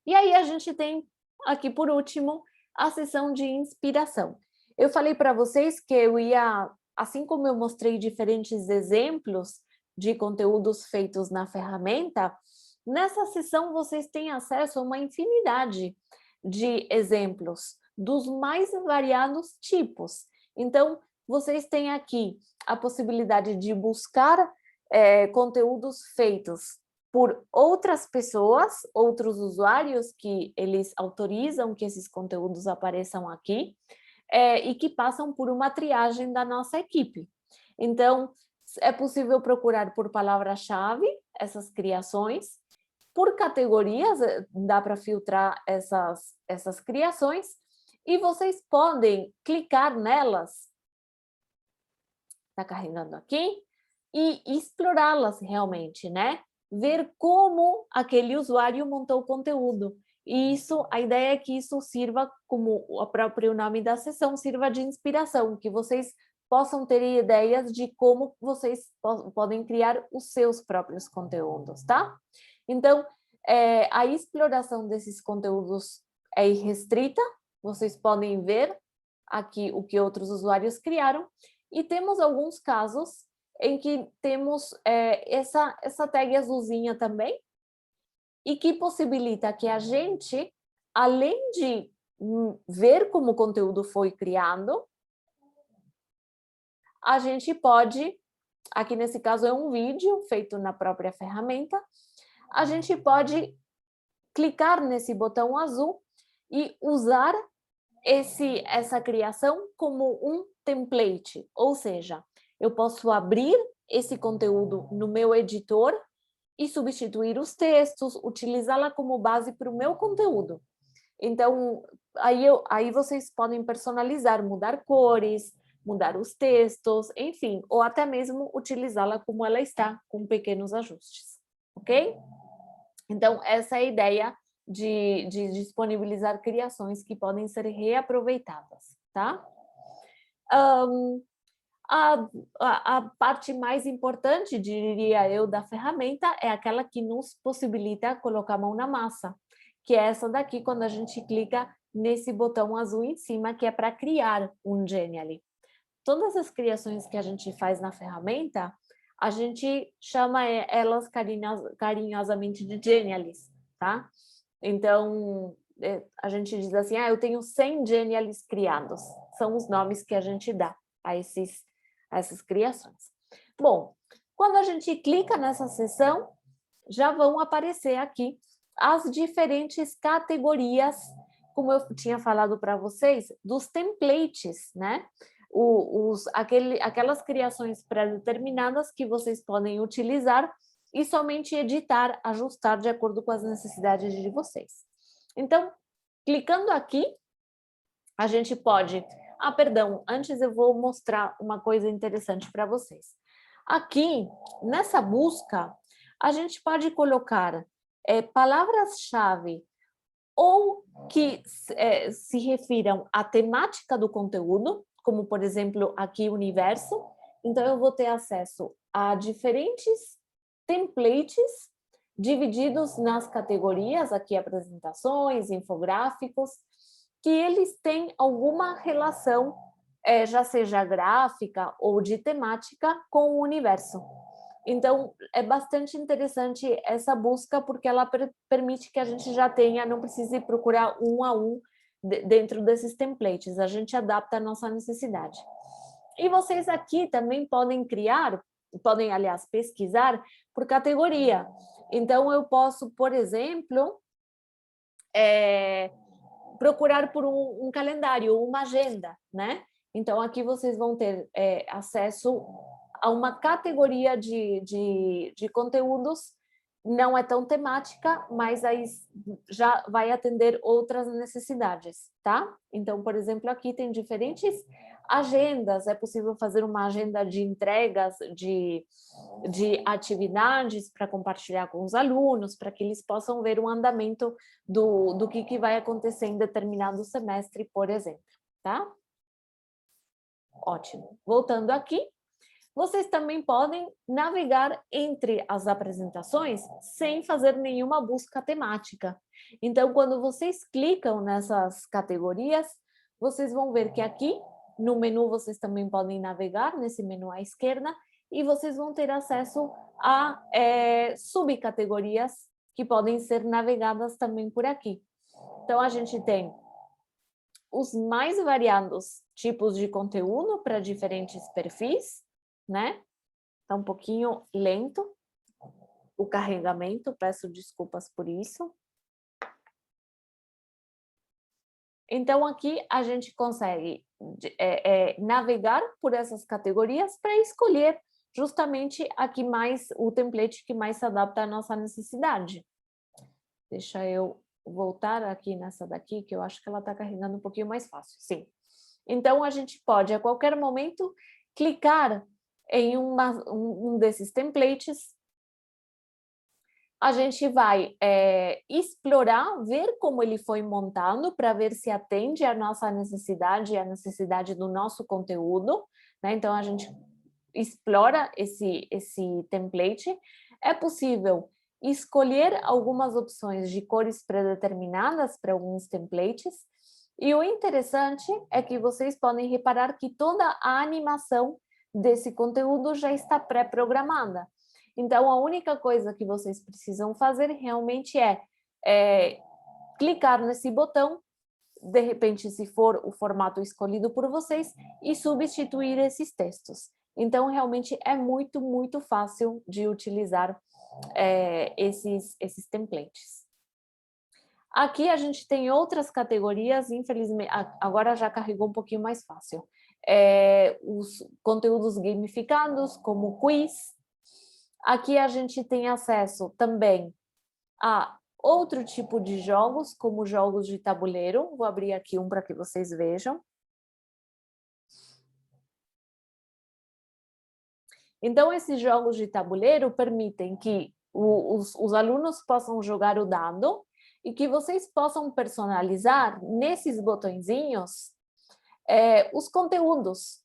E aí a gente tem aqui, por último, a seção de inspiração. Eu falei para vocês que eu ia, assim como eu mostrei diferentes exemplos de conteúdos feitos na ferramenta, nessa seção vocês têm acesso a uma infinidade de exemplos dos mais variados tipos. Então, vocês têm aqui a possibilidade de buscar conteúdos feitos por outras pessoas, outros usuários que eles autorizam que esses conteúdos apareçam aqui e que passam por uma triagem da nossa equipe. Então, é possível procurar por palavra-chave essas criações, por categorias, dá para filtrar essas criações, e vocês podem clicar nelas, está carregando aqui, e explorá-las realmente, né? Ver como aquele usuário montou o conteúdo. E a ideia é que isso sirva, como o próprio nome da sessão, sirva de inspiração, que vocês possam ter ideias de como vocês podem criar os seus próprios conteúdos, tá? Então, a exploração desses conteúdos é irrestrita, vocês podem ver aqui o que outros usuários criaram, e temos alguns casos em que temos essa tag azulzinha também, e que possibilita que a gente, além de ver como o conteúdo foi criado, a gente pode, aqui nesse caso é um vídeo feito na própria ferramenta, a gente pode clicar nesse botão azul e usar essa criação como um template, ou seja, eu posso abrir esse conteúdo no meu editor e substituir os textos, utilizá-la como base para o meu conteúdo. Então, aí vocês podem personalizar, mudar cores, mudar os textos, enfim, ou até mesmo utilizá-la como ela está, com pequenos ajustes, ok? Então, essa é a ideia de disponibilizar criações que podem ser reaproveitadas, tá? A parte mais importante, diria eu, da ferramenta é aquela que nos possibilita colocar a mão na massa, que é essa daqui, quando a gente clica nesse botão azul em cima, que é para criar um Genially. Todas as criações que a gente faz na ferramenta, a gente chama elas carinhosamente de Geniallys, tá? Então, a gente diz assim, eu tenho 100 Geniallys criados. São os nomes que a gente dá a essas criações. Bom, quando a gente clica nessa seção, já vão aparecer aqui as diferentes categorias, como eu tinha falado para vocês, dos templates, né? Aquelas criações pré-determinadas que vocês podem utilizar e somente editar, ajustar de acordo com as necessidades de vocês. Então, clicando aqui, a gente pode... Ah, perdão, antes eu vou mostrar uma coisa interessante para vocês. Aqui, nessa busca, a gente pode colocar palavras-chave ou que se refiram à temática do conteúdo, como, por exemplo, aqui universo. Então, eu vou ter acesso a diferentes templates divididos nas categorias, aqui apresentações, infográficos, que eles têm alguma relação, já seja gráfica ou de temática, com o universo. Então, é bastante interessante essa busca, porque ela permite que a gente já tenha, não precise procurar um a um dentro desses templates, a gente adapta a nossa necessidade. E vocês aqui também podem criar, podem, aliás, pesquisar por categoria. Então, eu posso, por exemplo, procurar por um calendário, uma agenda, né? Então, aqui vocês vão ter acesso a uma categoria de conteúdos, não é tão temática, mas aí já vai atender outras necessidades, tá? Então, por exemplo, aqui tem diferentes agendas, é possível fazer uma agenda de entregas, de atividades para compartilhar com os alunos, para que eles possam ver o andamento do que vai acontecer em determinado semestre, por exemplo, tá? Ótimo. Voltando aqui, vocês também podem navegar entre as apresentações sem fazer nenhuma busca temática. Então, quando vocês clicam nessas categorias, vocês vão ver que aqui no menu vocês também podem navegar, nesse menu à esquerda, e vocês vão ter acesso a subcategorias que podem ser navegadas também por aqui. Então, a gente tem os mais variados tipos de conteúdo para diferentes perfis, né? Está um pouquinho lento o carregamento, peço desculpas por isso. Então, aqui a gente consegue navegar por essas categorias para escolher justamente o template que mais se adapta à nossa necessidade. Deixa eu voltar aqui nessa daqui, que eu acho que ela está carregando um pouquinho mais fácil. Sim. Então, a gente pode, a qualquer momento, clicar em um desses templates. A gente vai explorar, ver como ele foi montado, para ver se atende à nossa necessidade e à necessidade do nosso conteúdo, né? Então, a gente explora esse template. É possível escolher algumas opções de cores pré-determinadas para alguns templates, e o interessante é que vocês podem reparar que toda a animação desse conteúdo já está pré-programada. Então, a única coisa que vocês precisam fazer realmente é clicar nesse botão, de repente, se for o formato escolhido por vocês, e substituir esses textos. Então, realmente é muito, muito fácil de utilizar esses templates. Aqui a gente tem outras categorias, infelizmente, agora já carregou um pouquinho mais fácil. Os conteúdos gamificados, como quiz. Aqui a gente tem acesso também a outro tipo de jogos, como jogos de tabuleiro. Vou abrir aqui um para que vocês vejam. Então, esses jogos de tabuleiro permitem que os alunos possam jogar o dado e que vocês possam personalizar nesses botõezinhos os conteúdos.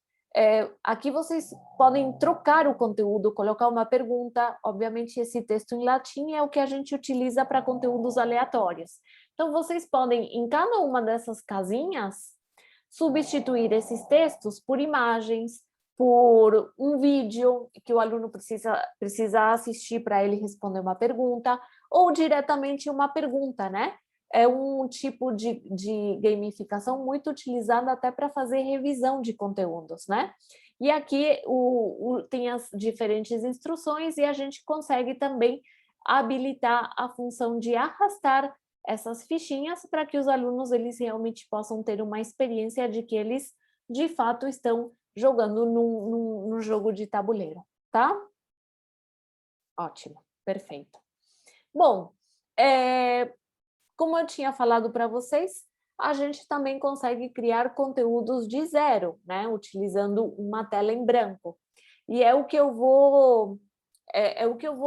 Aqui vocês podem trocar o conteúdo, colocar uma pergunta. Obviamente, esse texto em latim é o que a gente utiliza para conteúdos aleatórios. Então, vocês podem, em cada uma dessas casinhas, substituir esses textos por imagens, por um vídeo que o aluno precisa assistir para ele responder uma pergunta, ou diretamente uma pergunta, né? É um tipo de gamificação muito utilizada até para fazer revisão de conteúdos, né? E aqui tem as diferentes instruções, e a gente consegue também habilitar a função de arrastar essas fichinhas para que os alunos eles realmente possam ter uma experiência de que eles, de fato, estão jogando num jogo de tabuleiro, tá? Ótimo, perfeito. Bom, como eu tinha falado para vocês, a gente também consegue criar conteúdos de zero, né? Utilizando uma tela em branco. E é o que eu vou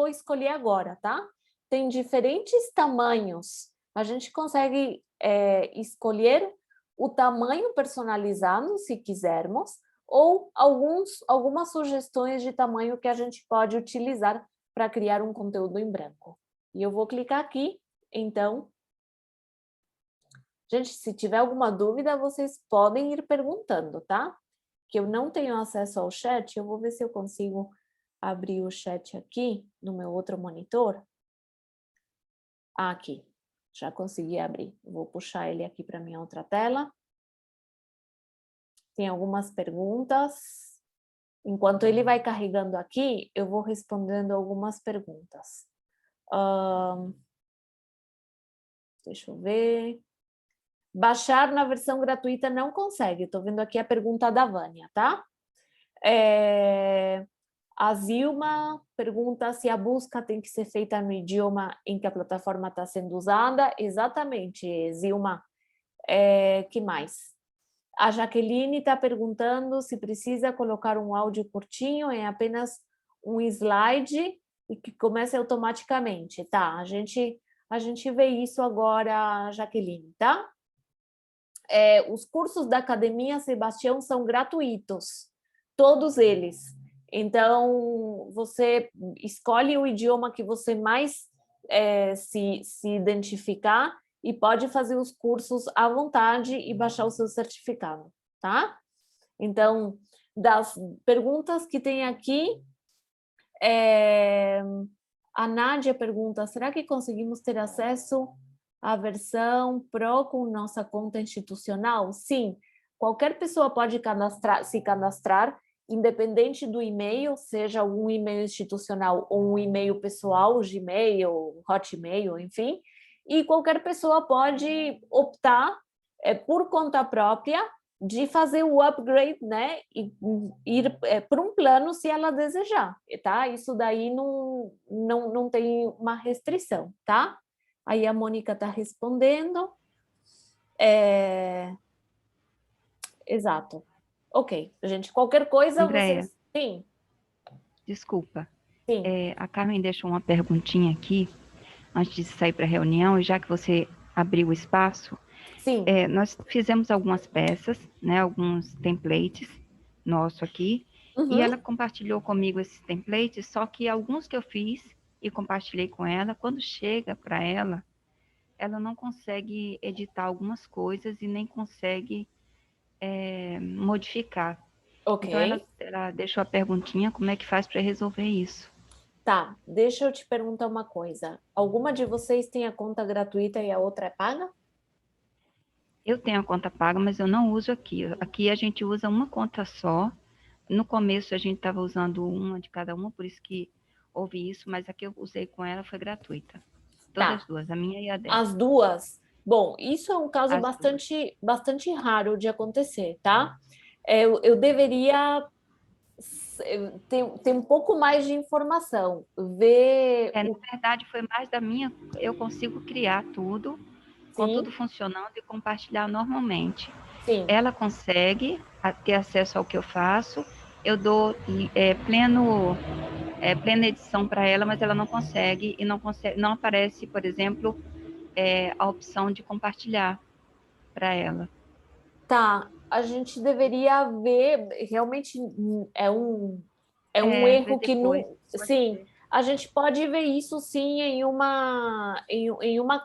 escolher agora, tá? Tem diferentes tamanhos. A gente consegue escolher o tamanho personalizado, se quisermos, ou algumas sugestões de tamanho que a gente pode utilizar para criar um conteúdo em branco. E eu vou clicar aqui, então. Gente, se tiver alguma dúvida, vocês podem ir perguntando, tá? Que eu não tenho acesso ao chat, eu vou ver se eu consigo abrir o chat aqui no meu outro monitor. Ah, aqui, já consegui abrir. Vou puxar ele aqui para minha outra tela. Tem algumas perguntas. Enquanto ele vai carregando aqui, eu vou respondendo algumas perguntas. Deixa eu ver. Baixar na versão gratuita não consegue. Estou vendo aqui a pergunta da Vânia, tá? A Zilma pergunta se a busca tem que ser feita no idioma em que a plataforma está sendo usada. Exatamente, Zilma. Que mais? A Jaqueline está perguntando se precisa colocar um áudio curtinho, é apenas um slide e que comece automaticamente, tá? A gente vê isso agora, Jaqueline, tá? Os cursos da Academia Sebastião são gratuitos, todos eles. Então, você escolhe o idioma que você mais se identificar e pode fazer os cursos à vontade e baixar o seu certificado, tá? Então, das perguntas que tem aqui, a Nádia pergunta, será que conseguimos ter acesso à versão Pro com nossa conta institucional? Sim, qualquer pessoa pode se cadastrar, independente do e-mail, seja um e-mail institucional ou um e-mail pessoal, Gmail, Hotmail, enfim, e qualquer pessoa pode optar por conta própria de fazer o upgrade, né, e ir para um plano se ela desejar, tá? Isso daí não tem uma restrição, tá? Aí a Mônica está respondendo. Exato. Ok, gente, qualquer coisa Andréia, vocês... Sim. Desculpa. Sim. A Carmen deixou uma perguntinha aqui, antes de sair para a reunião, e já que você abriu o espaço, Sim. Nós fizemos algumas peças, né, alguns templates nosso aqui, e ela compartilhou comigo esses templates, só que alguns que eu fiz e compartilhei com ela, quando chega para ela não consegue editar algumas coisas e nem consegue modificar. Ok. Então, ela deixou a perguntinha, como é que faz para resolver isso? Tá, deixa eu te perguntar uma coisa. Alguma de vocês tem a conta gratuita e a outra é paga? Eu tenho a conta paga, mas eu não uso aqui. Aqui a gente usa uma conta só. No começo a gente estava usando uma de cada uma, por isso que houve isso, mas a que eu usei com ela foi gratuita. Todas as duas, a minha e a dela. As duas? Bom, isso é um caso bastante raro de acontecer, tá? Eu deveria ter um pouco mais de informação, ver... Na verdade, foi mais da minha, eu consigo criar tudo, com tudo funcionando e compartilhar normalmente. Sim. Ela consegue ter acesso ao que eu faço, eu dou plena edição para ela, mas ela não consegue, não aparece, por exemplo, a opção de compartilhar para ela. Tá, a gente deveria ver, realmente é um erro que não... Sim, a gente pode ver isso sim em uma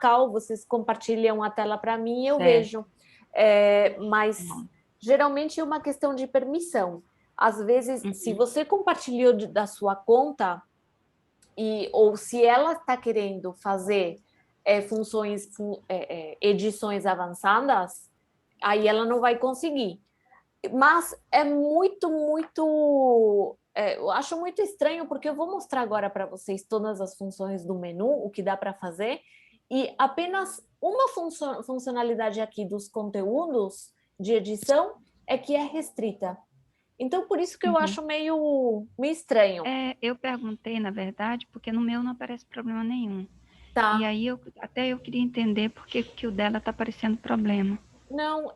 call, vocês compartilham a tela para mim e eu vejo. Mas geralmente é uma questão de permissão. Às vezes, se você compartilhou da sua conta, ou se ela está querendo fazer edições avançadas, aí ela não vai conseguir. Mas é muito, eu acho muito estranho, porque eu vou mostrar agora para vocês todas as funções do menu, o que dá para fazer, e apenas uma funcionalidade aqui dos conteúdos de edição é que é restrita. Então, por isso que eu acho meio estranho. Eu perguntei, na verdade, porque no meu não aparece problema nenhum. Tá. E aí eu queria entender por que que o dela está aparecendo problema. Não,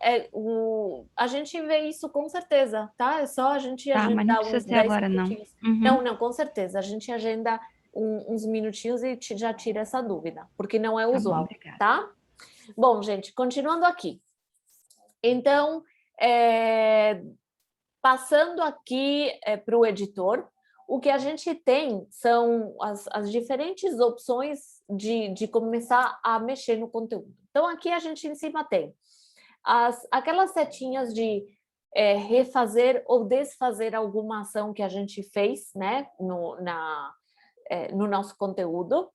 a gente vê isso com certeza, tá? É só a gente Tá, mas não agendar precisa uns ser 10 agora, não. minutinhos. Uhum, Não, com certeza. A gente agenda uns minutinhos e já tira essa dúvida, porque não é tá bom, usual, obrigada. tá? Bom, gente, continuando aqui. Então, passando aqui para o editor, o que a gente tem são as diferentes opções de começar a mexer no conteúdo. Então, aqui a gente em cima tem aquelas setinhas de refazer ou desfazer alguma ação que a gente fez, né, no nosso conteúdo.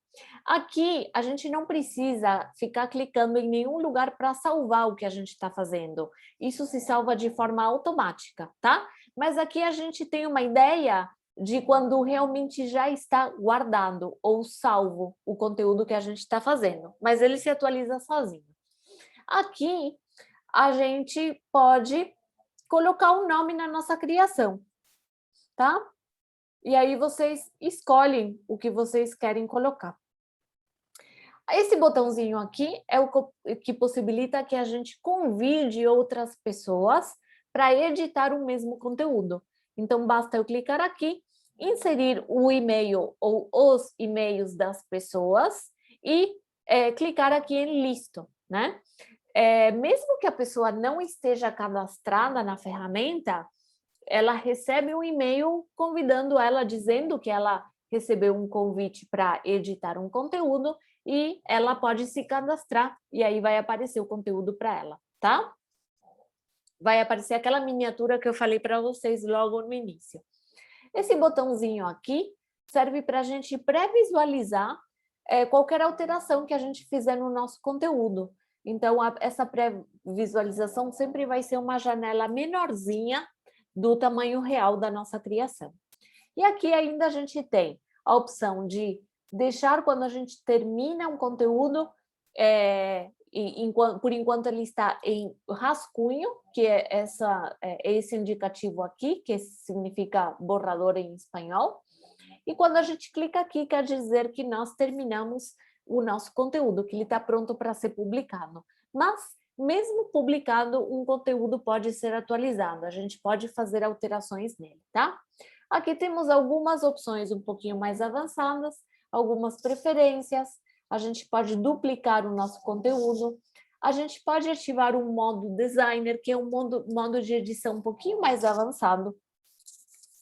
Aqui, a gente não precisa ficar clicando em nenhum lugar para salvar o que a gente está fazendo. Isso se salva de forma automática, tá? Mas aqui a gente tem uma ideia de quando realmente já está guardado ou salvo o conteúdo que a gente está fazendo, mas ele se atualiza sozinho. Aqui, a gente pode colocar um nome na nossa criação, tá? E aí vocês escolhem o que vocês querem colocar. Esse botãozinho aqui é o que possibilita que a gente convide outras pessoas para editar o mesmo conteúdo. Então, basta eu clicar aqui, inserir o e-mail ou os e-mails das pessoas e clicar aqui em listo, né? Mesmo que a pessoa não esteja cadastrada na ferramenta, ela recebe um e-mail convidando ela, dizendo que ela recebeu um convite para editar um conteúdo e ela pode se cadastrar e aí vai aparecer o conteúdo para ela, tá? Vai aparecer aquela miniatura que eu falei para vocês logo no início. Esse botãozinho aqui serve para a gente pré-visualizar qualquer alteração que a gente fizer no nosso conteúdo. Então, essa pré-visualização sempre vai ser uma janela menorzinha do tamanho real da nossa criação. E aqui ainda a gente tem a opção de deixar quando a gente termina um conteúdo, por enquanto ele está em rascunho, que é esse indicativo aqui, que significa borrador em espanhol. E quando a gente clica aqui, quer dizer que nós terminamos o nosso conteúdo, que ele está pronto para ser publicado. Mas, mesmo publicado, um conteúdo pode ser atualizado, a gente pode fazer alterações nele, tá? Aqui temos algumas opções um pouquinho mais avançadas, algumas preferências, a gente pode duplicar o nosso conteúdo, a gente pode ativar um modo designer, que é um modo de edição um pouquinho mais avançado.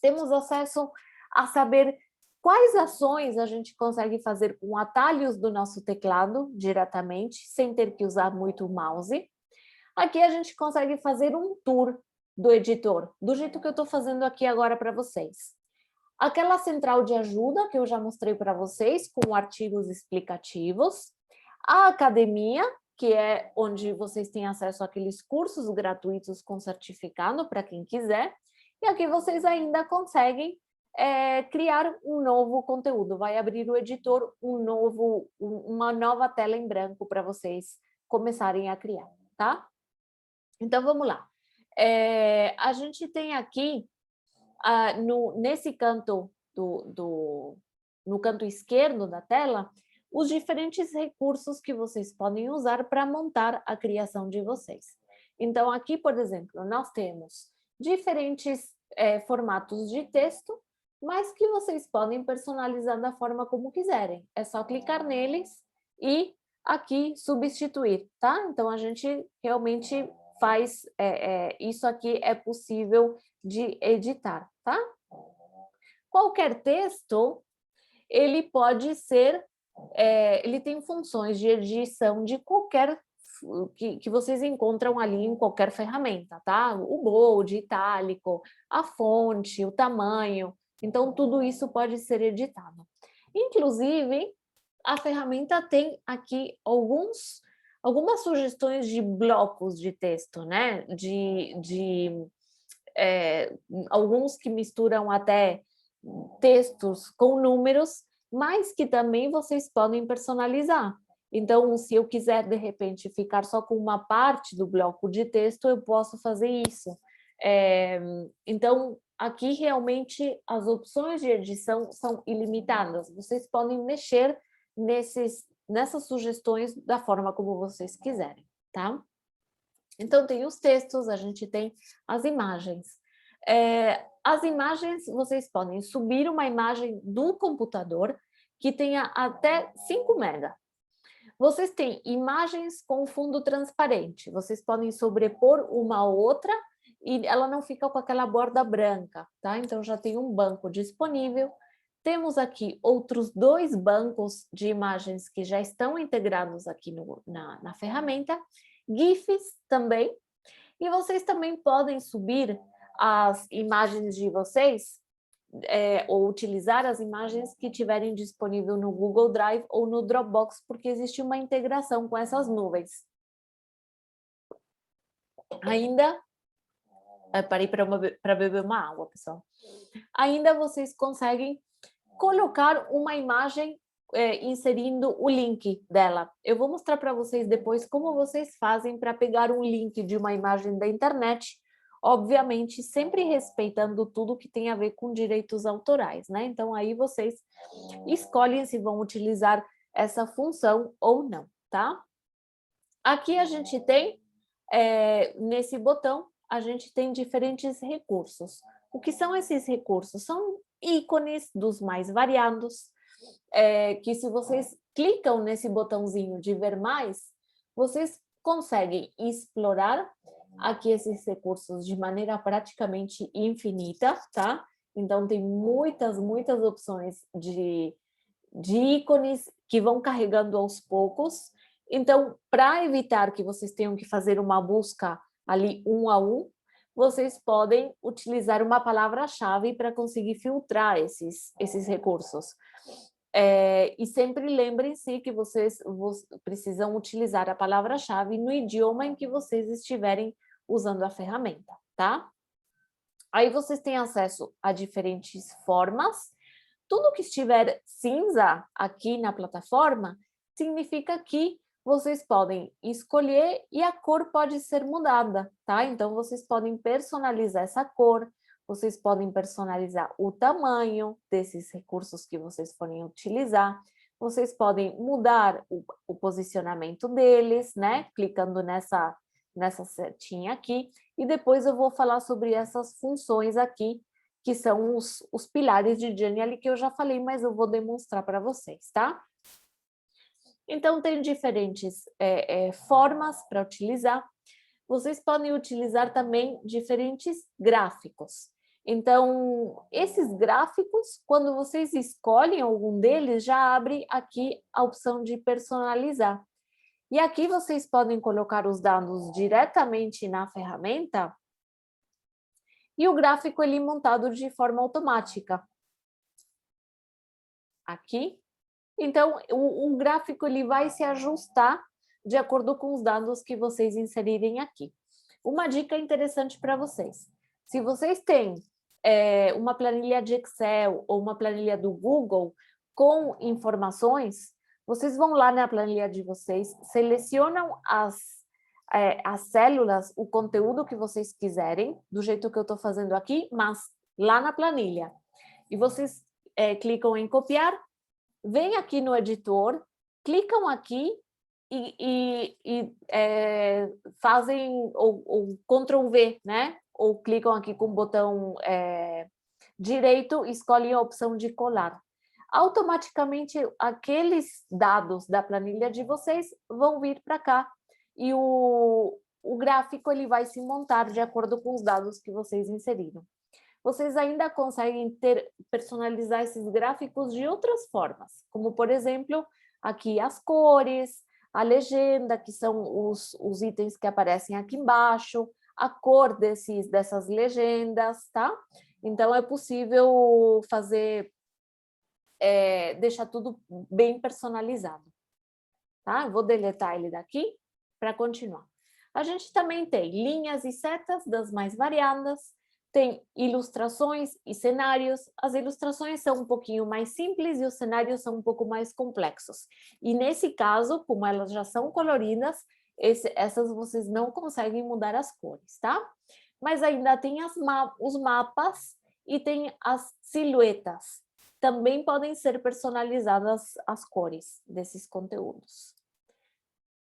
Temos acesso a saber quais ações a gente consegue fazer com atalhos do nosso teclado diretamente, sem ter que usar muito o mouse. Aqui a gente consegue fazer um tour do editor, do jeito que eu estou fazendo aqui agora para vocês. Aquela central de ajuda que eu já mostrei para vocês, com artigos explicativos. A academia, que é onde vocês têm acesso àqueles cursos gratuitos com certificado para quem quiser. E aqui vocês ainda conseguem criar um novo conteúdo. Vai abrir o editor uma nova tela em branco para vocês começarem a criar, tá? Então, vamos lá. A gente tem aqui, nesse canto no canto esquerdo da tela, os diferentes recursos que vocês podem usar para montar a criação de vocês. Então, aqui, por exemplo, nós temos diferentes formatos de texto, mas que vocês podem personalizar da forma como quiserem. É só clicar neles e aqui substituir, tá? Então, a gente realmente faz, isso aqui é possível de editar, tá? Qualquer texto, ele pode ser, ele tem funções de edição de qualquer, que vocês encontram ali em qualquer ferramenta, tá? O bold, itálico, a fonte, o tamanho, então tudo isso pode ser editado. Inclusive, a ferramenta tem aqui algumas sugestões de blocos de texto, né? Alguns que misturam até textos com números, mas que também vocês podem personalizar. Então, se eu quiser, de repente, ficar só com uma parte do bloco de texto, eu posso fazer isso. Então, aqui realmente as opções de edição são ilimitadas. Vocês podem mexer nessas sugestões da forma como vocês quiserem, tá? Então, tem os textos, a gente tem as imagens. As imagens, vocês podem subir uma imagem do computador que tenha até 5 mega. Vocês têm imagens com fundo transparente, vocês podem sobrepor uma a outra e ela não fica com aquela borda branca, tá? Então, já tem um banco disponível. Temos aqui outros 2 bancos de imagens que já estão integrados aqui na ferramenta, GIFs também, e vocês também podem subir as imagens de vocês, ou utilizar as imagens que tiverem disponível no Google Drive ou no Dropbox, porque existe uma integração com essas nuvens. Ainda, parei para beber uma água, pessoal. Ainda vocês conseguem colocar uma imagem inserindo o link dela. Eu vou mostrar para vocês depois como vocês fazem para pegar um link de uma imagem da internet, obviamente sempre respeitando tudo que tem a ver com direitos autorais, né? Então aí vocês escolhem se vão utilizar essa função ou não, tá? Aqui a gente tem, nesse botão, a gente tem diferentes recursos. O que são esses recursos? São ícones dos mais variados, que se vocês clicam nesse botãozinho de ver mais, vocês conseguem explorar aqui esses recursos de maneira praticamente infinita, tá? Então, tem muitas opções de ícones que vão carregando aos poucos. Então, para evitar que vocês tenham que fazer uma busca ali um a um, vocês podem utilizar uma palavra-chave para conseguir filtrar esses recursos. E sempre lembrem-se que vocês precisam utilizar a palavra-chave no idioma em que vocês estiverem usando a ferramenta, tá? Aí vocês têm acesso a diferentes formas. Tudo que estiver cinza aqui na plataforma significa que vocês podem escolher e a cor pode ser mudada, tá? Então, vocês podem personalizar essa cor, vocês podem personalizar o tamanho desses recursos que vocês forem utilizar, vocês podem mudar o posicionamento deles, né? Clicando nessa setinha aqui, e depois eu vou falar sobre essas funções aqui, que são os pilares de Genially, que eu já falei, mas eu vou demonstrar para vocês, tá? Então, tem diferentes formas para utilizar. Vocês podem utilizar também diferentes gráficos. Então, esses gráficos, quando vocês escolhem algum deles, já abre aqui a opção de personalizar. E aqui vocês podem colocar os dados diretamente na ferramenta e o gráfico ele é montado de forma automática. Aqui. Então, o gráfico ele vai se ajustar de acordo com os dados que vocês inserirem aqui. Uma dica interessante para vocês. Se vocês têm uma planilha de Excel ou uma planilha do Google com informações, vocês vão lá na planilha de vocês, selecionam as células, o conteúdo que vocês quiserem, do jeito que eu estou fazendo aqui, mas lá na planilha. E vocês clicam em copiar, vem aqui no editor, clicam aqui e fazem o Ctrl V, né? Ou clicam aqui com o botão direito e escolhem a opção de colar. Automaticamente, aqueles dados da planilha de vocês vão vir para cá e o gráfico ele vai se montar de acordo com os dados que vocês inseriram. Vocês ainda conseguem personalizar esses gráficos de outras formas, como, por exemplo, aqui as cores, a legenda, que são os itens que aparecem aqui embaixo, a cor dessas legendas, tá? Então, é possível fazer, deixar tudo bem personalizado, tá? Eu vou deletar ele daqui para continuar. A gente também tem linhas e setas das mais variadas, tem ilustrações e cenários. As ilustrações são um pouquinho mais simples e os cenários são um pouco mais complexos. E nesse caso, como elas já são coloridas, essas vocês não conseguem mudar as cores, tá? Mas ainda tem os mapas e tem as silhuetas. também podem ser personalizadas as cores desses conteúdos.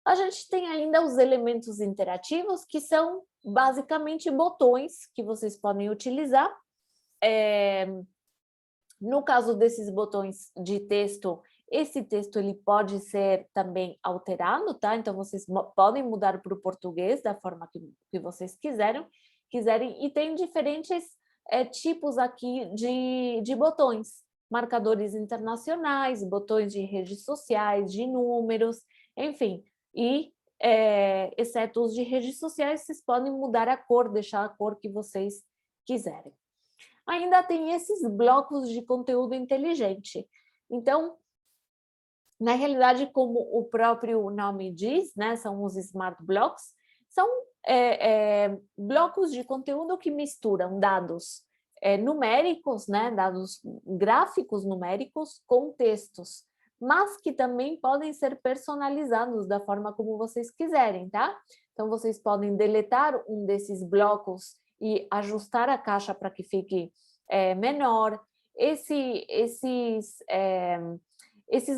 A gente tem ainda os elementos interativos, que são basicamente botões que vocês podem utilizar. No caso desses botões de texto, esse texto ele pode ser também alterado, tá? Então, vocês podem mudar para o português da forma que vocês quiserem, e tem diferentes tipos aqui de botões. Marcadores internacionais, botões de redes sociais, de números, enfim. E, exceto os de redes sociais, vocês podem mudar a cor, deixar a cor que vocês quiserem. Ainda tem esses blocos de conteúdo inteligente. Então, na realidade, como o próprio nome diz, né, são os Smart Blocks, são blocos de conteúdo que misturam dados numéricos, né, dados gráficos numéricos com textos, mas que também podem ser personalizados da forma como vocês quiserem, tá? Então, vocês podem deletar um desses blocos e ajustar a caixa para que fique menor. Esses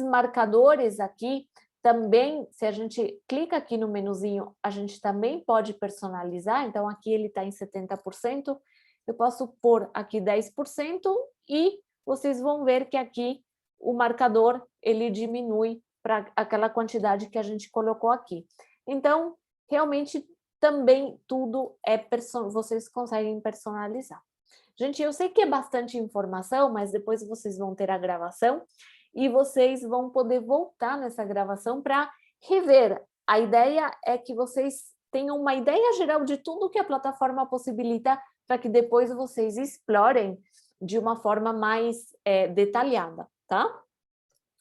marcadores aqui também, se a gente clica aqui no menuzinho, a gente também pode personalizar. Então, aqui ele está em 70%, eu posso pôr aqui 10% e vocês vão ver que aqui o marcador ele diminui para aquela quantidade que a gente colocou aqui. Então, realmente, também tudo vocês conseguem personalizar. Gente, eu sei que é bastante informação, mas depois vocês vão ter a gravação e vocês vão poder voltar nessa gravação para rever. A ideia é que vocês tenham uma ideia geral de tudo que a plataforma possibilita para que depois vocês explorem de uma forma mais detalhada, tá?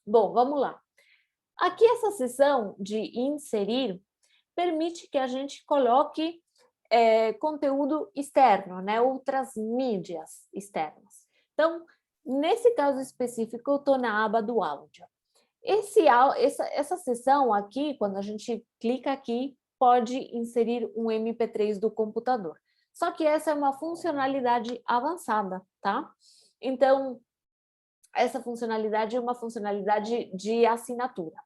Bom, vamos lá. Aqui essa seção de inserir permite que a gente coloque conteúdo externo, né? Outras mídias externas. Então, nesse caso específico, eu estou na aba do áudio. Essa seção aqui, quando a gente clica aqui, pode inserir um MP3 do computador. Só que essa é uma funcionalidade avançada, tá? Então, essa funcionalidade é uma funcionalidade de assinatura.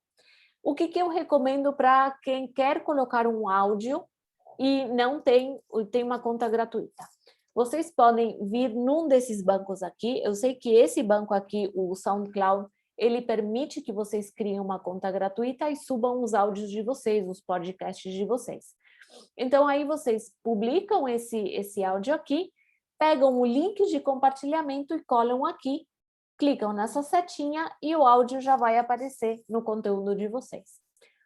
O que eu recomendo para quem quer colocar um áudio e não tem uma conta gratuita? Vocês podem vir num desses bancos aqui. Eu sei que esse banco aqui, o SoundCloud, ele permite que vocês criem uma conta gratuita e subam os áudios de vocês, os podcasts de vocês. Então, aí vocês publicam esse áudio aqui, pegam o link de compartilhamento e colam aqui, clicam nessa setinha e o áudio já vai aparecer no conteúdo de vocês.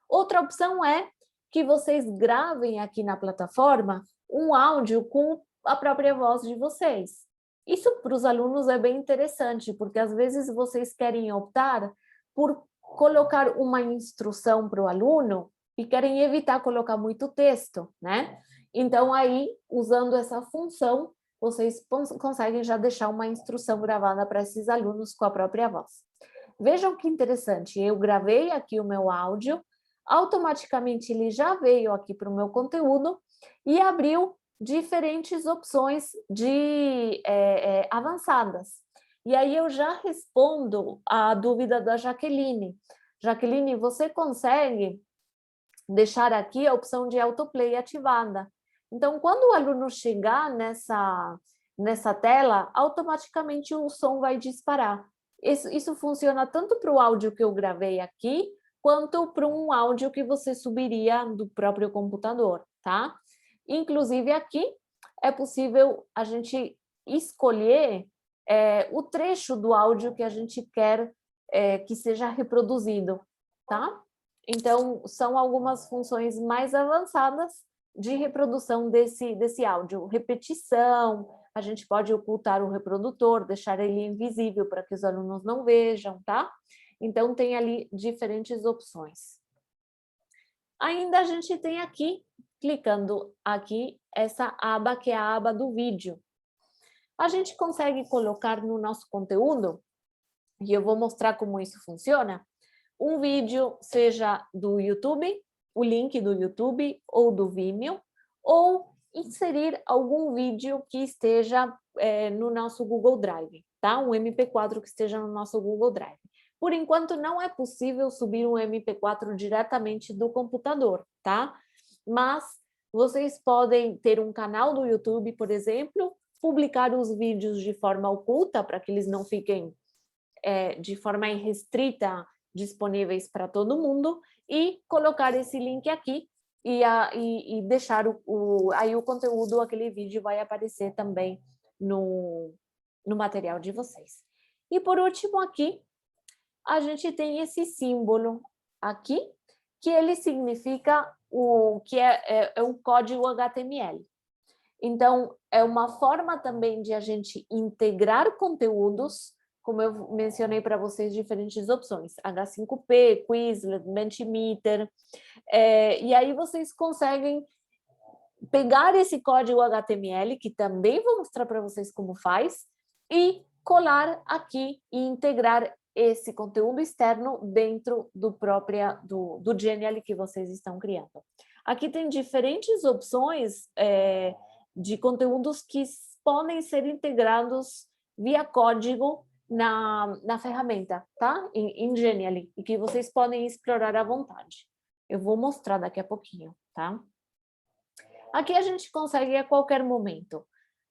Outra opção é que vocês gravem aqui na plataforma um áudio com a própria voz de vocês. Isso para os alunos é bem interessante, porque às vezes vocês querem optar por colocar uma instrução para o aluno e querem evitar colocar muito texto, né? Então, aí, usando essa função, vocês conseguem já deixar uma instrução gravada para esses alunos com a própria voz. Vejam que interessante, eu gravei aqui o meu áudio, automaticamente ele já veio aqui para o meu conteúdo e abriu diferentes opções avançadas. E aí eu já respondo a dúvida da Jaqueline. Jaqueline, você consegue deixar aqui a opção de autoplay ativada. Então, quando o aluno chegar nessa tela, automaticamente o som vai disparar. Isso funciona tanto para o áudio que eu gravei aqui, quanto para um áudio que você subiria do próprio computador, tá? Inclusive, aqui é possível a gente escolher o trecho do áudio que a gente quer que seja reproduzido, tá? Então, são algumas funções mais avançadas de reprodução desse áudio. Repetição, a gente pode ocultar o reprodutor, deixar ele invisível para que os alunos não vejam, tá? Então, tem ali diferentes opções. Ainda a gente tem aqui, clicando aqui, essa aba que é a aba do vídeo. A gente consegue colocar no nosso conteúdo, e eu vou mostrar como isso funciona, um vídeo, seja do YouTube, o link do YouTube ou do Vimeo, ou inserir algum vídeo que esteja no nosso Google Drive. tá? Um MP4 que esteja no nosso Google Drive. Por enquanto, não é possível subir um MP4 diretamente do computador, tá? Mas vocês podem ter um canal do YouTube, por exemplo, publicar os vídeos de forma oculta, para que eles não fiquem de forma irrestrita disponíveis para todo mundo, e colocar esse link aqui e deixar aí o conteúdo, aquele vídeo vai aparecer também no material de vocês. E por último aqui, a gente tem esse símbolo aqui, que ele significa que é um código HTML. Então, é uma forma também de a gente integrar conteúdos, como eu mencionei para vocês, diferentes opções, H5P, Quizlet, Mentimeter, e aí vocês conseguem pegar esse código HTML, que também vou mostrar para vocês como faz, e colar aqui e integrar esse conteúdo externo dentro do Genially que vocês estão criando. Aqui tem diferentes opções de conteúdos que podem ser integrados via código na ferramenta, tá? Em Genially, e que vocês podem explorar à vontade. Eu vou mostrar daqui a pouquinho, tá? Aqui a gente consegue a qualquer momento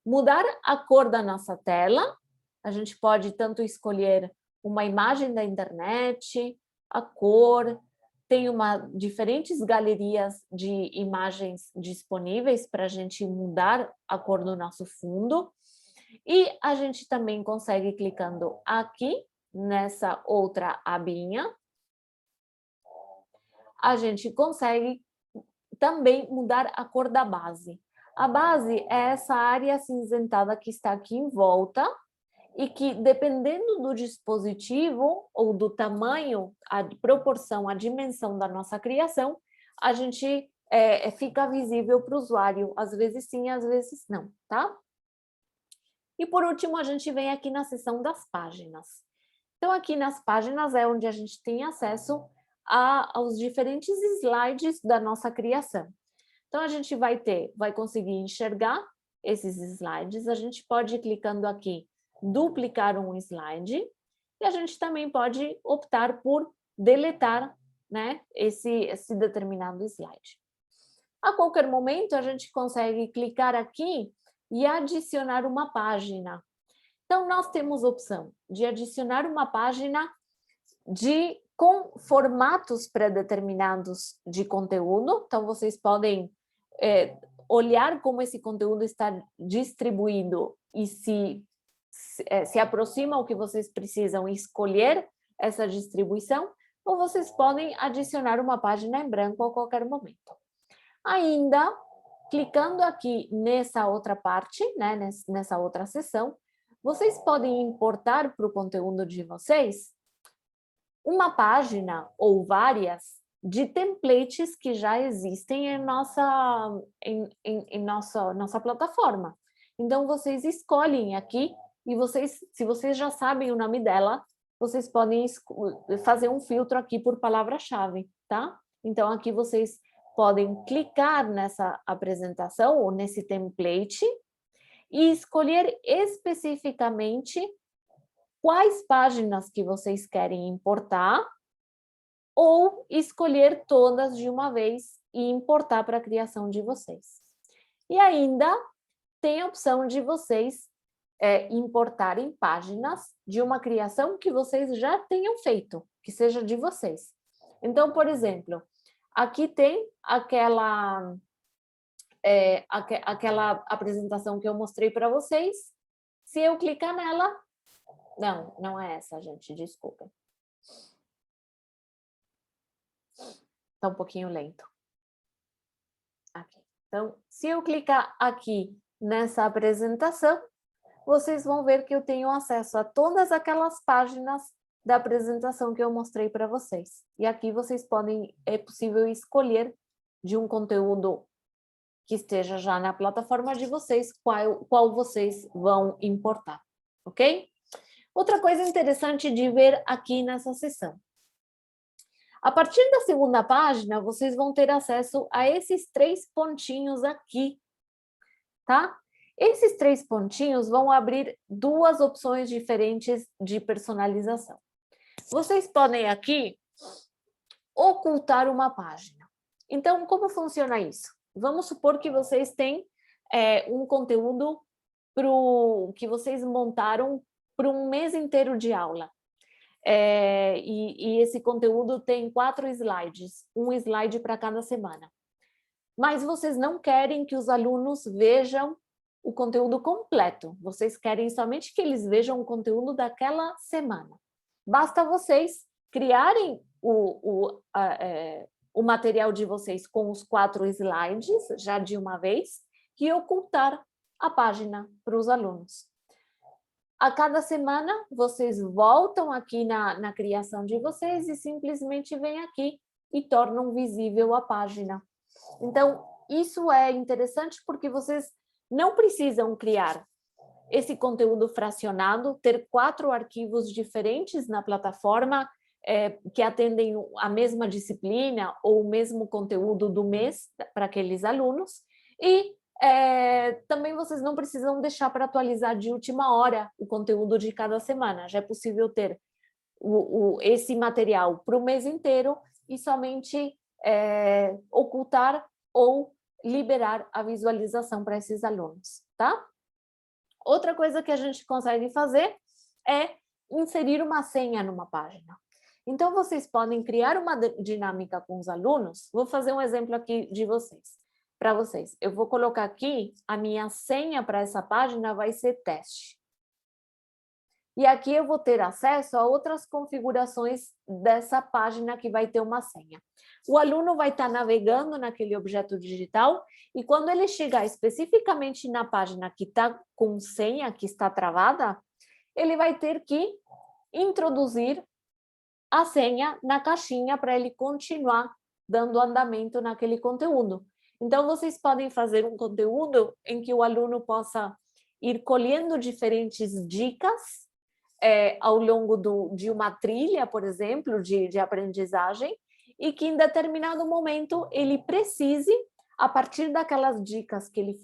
mudar a cor da nossa tela. A gente pode tanto escolher uma imagem da internet, a cor, tem diferentes galerias de imagens disponíveis para a gente mudar a cor do nosso fundo. E a gente também consegue, clicando aqui, nessa outra abinha, a gente consegue também mudar a cor da base. A base é essa área acinzentada que está aqui em volta, e que, dependendo do dispositivo ou do tamanho, a proporção, a dimensão da nossa criação, a gente fica visível para o usuário, às vezes sim, às vezes não, tá? E por último, a gente vem aqui na seção das páginas. Então, aqui nas páginas é onde a gente tem acesso aos diferentes slides da nossa criação. Então, a gente vai conseguir enxergar esses slides, a gente pode ir clicando aqui, duplicar um slide, e a gente também pode optar por deletar, né, esse determinado slide. A qualquer momento, a gente consegue clicar aqui e adicionar uma página. Então, nós temos a opção de adicionar uma página com formatos pré-determinados de conteúdo. Então, vocês podem olhar como esse conteúdo está distribuído e se aproxima ao que vocês precisam e escolher essa distribuição, ou vocês podem adicionar uma página em branco a qualquer momento. Ainda, clicando aqui nessa outra parte, né, nessa outra seção, vocês podem importar para o conteúdo de vocês uma página ou várias de templates que já existem em nossa plataforma. Então, vocês escolhem aqui e se vocês já sabem o nome dela, vocês podem fazer um filtro aqui por palavra-chave, tá? Então, aqui vocês podem clicar nessa apresentação ou nesse template e escolher especificamente quais páginas que vocês querem importar ou escolher todas de uma vez e importar para a criação de vocês. E ainda tem a opção de vocês importarem páginas de uma criação que vocês já tenham feito, que seja de vocês. Então, por exemplo, aqui tem aquela apresentação que eu mostrei para vocês. Se eu clicar nela... Não é essa, gente, desculpa. Está um pouquinho lento. Aqui. Então, se eu clicar aqui nessa apresentação, vocês vão ver que eu tenho acesso a todas aquelas páginas da apresentação que eu mostrei para vocês. E aqui vocês é possível escolher de um conteúdo que esteja já na plataforma de vocês, qual vocês vão importar, ok? Outra coisa interessante de ver aqui nessa seção. A partir da segunda página, vocês vão ter acesso a esses 3 pontinhos aqui, tá? Esses 3 pontinhos vão abrir 2 opções diferentes de personalização. Vocês podem aqui ocultar uma página. Então, como funciona isso? Vamos supor que vocês têm um conteúdo que vocês montaram para um mês inteiro de aula. E esse conteúdo tem 4 slides, um slide para cada semana. Mas vocês não querem que os alunos vejam o conteúdo completo, vocês querem somente que eles vejam o conteúdo daquela semana. Basta vocês criarem o material de vocês com os 4 slides, já de uma vez, e ocultar a página para os alunos. A cada semana, vocês voltam aqui na criação de vocês e simplesmente vêm aqui e tornam visível a página. Então, isso é interessante porque vocês não precisam criar esse conteúdo fracionado, ter 4 arquivos diferentes na plataforma que atendem a mesma disciplina ou o mesmo conteúdo do mês para aqueles alunos. E também vocês não precisam deixar para atualizar de última hora o conteúdo de cada semana. Já é possível ter esse material para o mês inteiro e somente ocultar ou liberar a visualização para esses alunos, tá? Outra coisa que a gente consegue fazer é inserir uma senha numa página. Então, vocês podem criar uma dinâmica com os alunos. Vou fazer um exemplo aqui para vocês. Eu vou colocar aqui a minha senha para essa página vai ser teste. E aqui eu vou ter acesso a outras configurações dessa página que vai ter uma senha. O aluno vai estar navegando naquele objeto digital e quando ele chegar especificamente na página que está com senha, que está travada, ele vai ter que introduzir a senha na caixinha para ele continuar dando andamento naquele conteúdo. Então, vocês podem fazer um conteúdo em que o aluno possa ir colhendo diferentes dicas ao longo de uma trilha, por exemplo, de aprendizagem, e que em determinado momento ele precise, a partir daquelas dicas que ele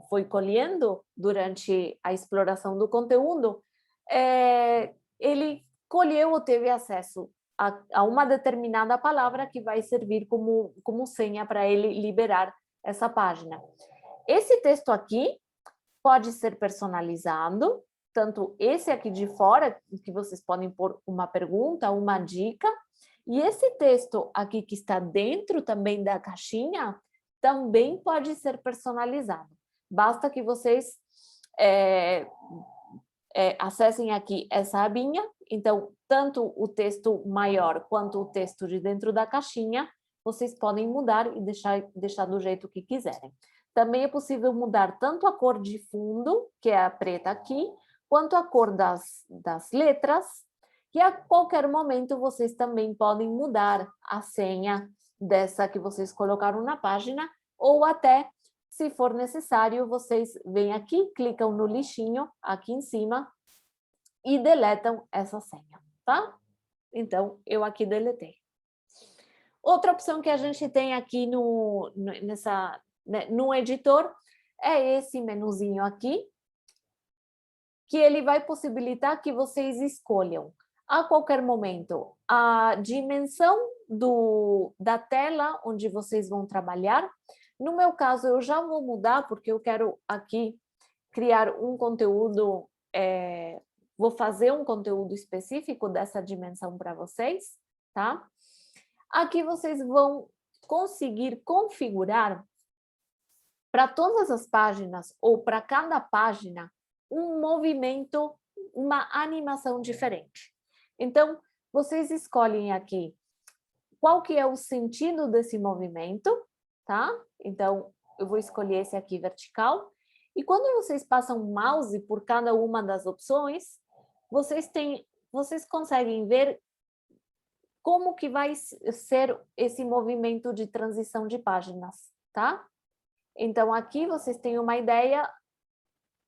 foi colhendo durante a exploração do conteúdo, ele colheu ou teve acesso a uma determinada palavra que vai servir como senha para ele liberar essa página. Esse texto aqui pode ser personalizado, tanto esse aqui de fora, que vocês podem pôr uma pergunta, uma dica, e esse texto aqui que está dentro também da caixinha, também pode ser personalizado. Basta que vocês acessem aqui essa abinha, então, tanto o texto maior quanto o texto de dentro da caixinha, vocês podem mudar e deixar do jeito que quiserem. Também é possível mudar tanto a cor de fundo, que é a preta aqui, quanto a cor das letras, e a qualquer momento vocês também podem mudar a senha dessa que vocês colocaram na página, ou até, se for necessário, vocês vêm aqui, clicam no lixinho aqui em cima e deletam essa senha, tá? Então, eu aqui deletei. Outra opção que a gente tem aqui no editor é esse menuzinho aqui, que ele vai possibilitar que vocês escolham a qualquer momento a dimensão da tela onde vocês vão trabalhar. No meu caso, eu já vou mudar, porque eu quero aqui criar um conteúdo, vou fazer um conteúdo específico dessa dimensão para vocês, tá? Aqui vocês vão conseguir configurar para todas as páginas ou para cada página um movimento, uma animação diferente. Então, vocês escolhem aqui qual que é o sentido desse movimento, tá? Então, eu vou escolher esse aqui vertical. E quando vocês passam o mouse por cada uma das opções, vocês conseguem ver como que vai ser esse movimento de transição de páginas, tá? Então, aqui vocês têm uma ideia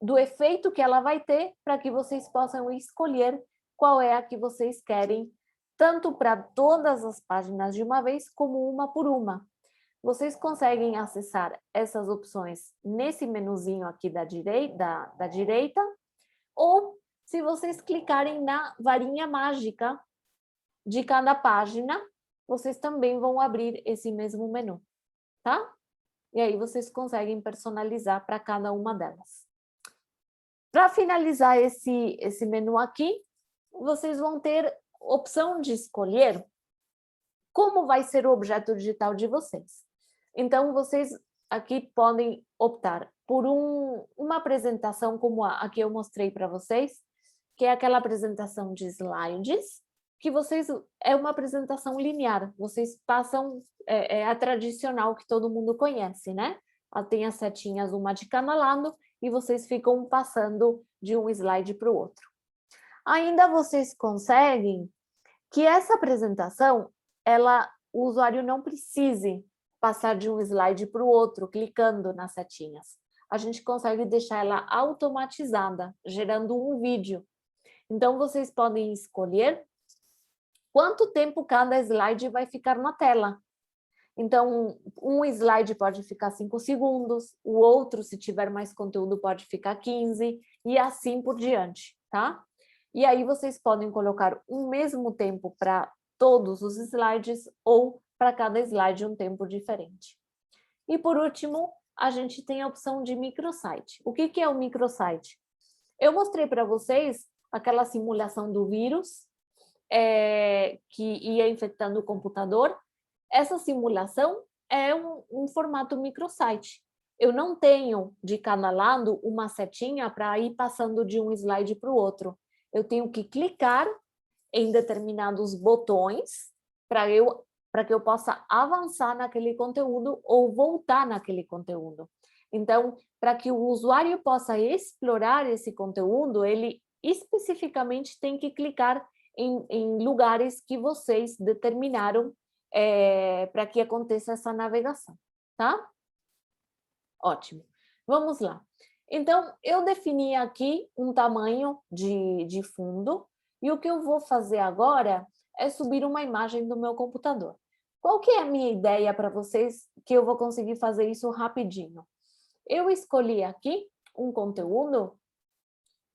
do efeito que ela vai ter para que vocês possam escolher qual é a que vocês querem, tanto para todas as páginas de uma vez, como uma por uma. vocês conseguem acessar essas opções nesse menuzinho aqui da direita, ou se vocês clicarem na varinha mágica de cada página, vocês também vão abrir esse mesmo menu, tá? E aí vocês conseguem personalizar para cada uma delas. Para finalizar esse menu aqui, vocês vão ter opção de escolher como vai ser o objeto digital de vocês. Então, vocês aqui podem optar por uma apresentação como a que eu mostrei para vocês, que é aquela apresentação de slides, que é uma apresentação linear, vocês passam, é a tradicional que todo mundo conhece, né? Ela tem as setinhas, uma de cada lado, e vocês ficam passando de um slide para o outro. Ainda vocês conseguem que essa apresentação, o usuário não precise passar de um slide para o outro, clicando nas setinhas. A gente consegue deixar ela automatizada, gerando um vídeo. Então, vocês podem escolher quanto tempo cada slide vai ficar na tela. Então, um slide pode ficar 5 segundos, o outro, se tiver mais conteúdo, pode ficar 15, e assim por diante, tá? E aí vocês podem colocar o mesmo tempo para todos os slides ou para cada slide um tempo diferente. E por último, a gente tem a opção de microsite. O que é o microsite? Eu mostrei para vocês aquela simulação do vírus que ia infectando o computador. Essa simulação é um formato microsite. Eu não tenho de cada lado uma setinha para ir passando de um slide para o outro. Eu tenho que clicar em determinados botões para que eu possa avançar naquele conteúdo ou voltar naquele conteúdo. Então, para que o usuário possa explorar esse conteúdo, ele especificamente tem que clicar em lugares que vocês determinaram para que aconteça essa navegação, tá? Ótimo. Vamos lá. Então, eu defini aqui um tamanho de fundo, e o que eu vou fazer agora é subir uma imagem do meu computador. Qual que é a minha ideia para vocês que eu vou conseguir fazer isso rapidinho? Eu escolhi aqui um conteúdo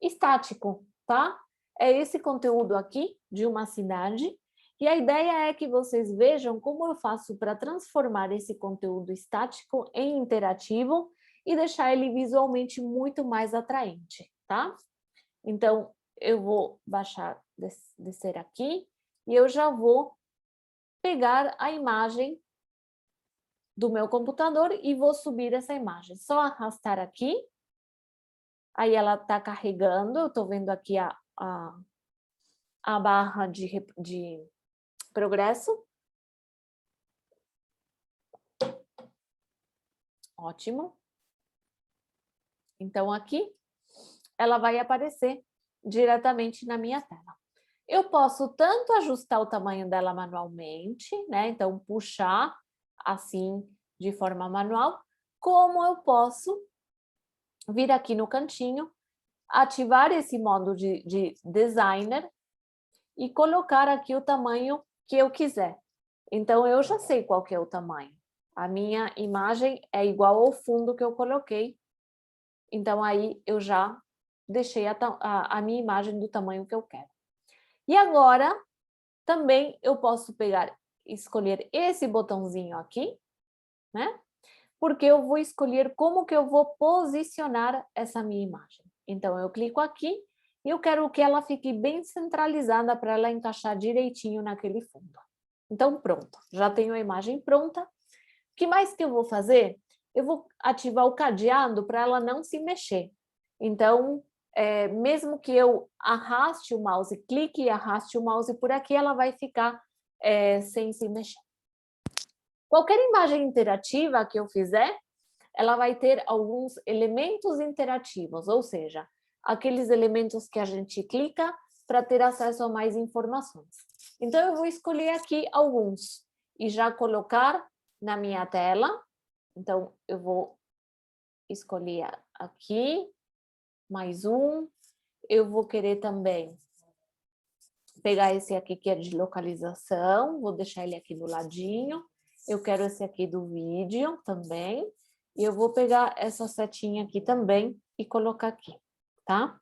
estático, tá? É esse conteúdo aqui de uma cidade, e a ideia é que vocês vejam como eu faço para transformar esse conteúdo estático em interativo e deixar ele visualmente muito mais atraente, tá? Então, eu vou descer aqui, e eu já vou pegar a imagem do meu computador e vou subir essa imagem. Só arrastar aqui, aí ela está carregando, eu estou vendo aqui a barra de progresso. Ótimo. Então, aqui, ela vai aparecer diretamente na minha tela. Eu posso tanto ajustar o tamanho dela manualmente, né? Então, puxar assim, de forma manual, como eu posso vir aqui no cantinho, ativar esse modo de designer e colocar aqui o tamanho que eu quiser. Então, eu já sei qual que é o tamanho. A minha imagem é igual ao fundo que eu coloquei. Então, aí eu já deixei a minha imagem do tamanho que eu quero. E agora, também eu posso escolher esse botãozinho aqui, né? Porque eu vou escolher como que eu vou posicionar essa minha imagem. Então, eu clico aqui e eu quero que ela fique bem centralizada para ela encaixar direitinho naquele fundo. Então, pronto. Já tenho a imagem pronta. O que mais que eu vou fazer? Eu vou ativar o cadeado para ela não se mexer. Então, mesmo que eu arraste o mouse, clique e arraste o mouse por aqui, ela vai ficar sem se mexer. Qualquer imagem interativa que eu fizer, ela vai ter alguns elementos interativos, ou seja, aqueles elementos que a gente clica para ter acesso a mais informações. Então, eu vou escolher aqui alguns e já colocar na minha tela. Então, eu vou escolher aqui, mais um. Eu vou querer também pegar esse aqui que é de localização, vou deixar ele aqui do ladinho. Eu quero esse aqui do vídeo também. E eu vou pegar essa setinha aqui também e colocar aqui, tá?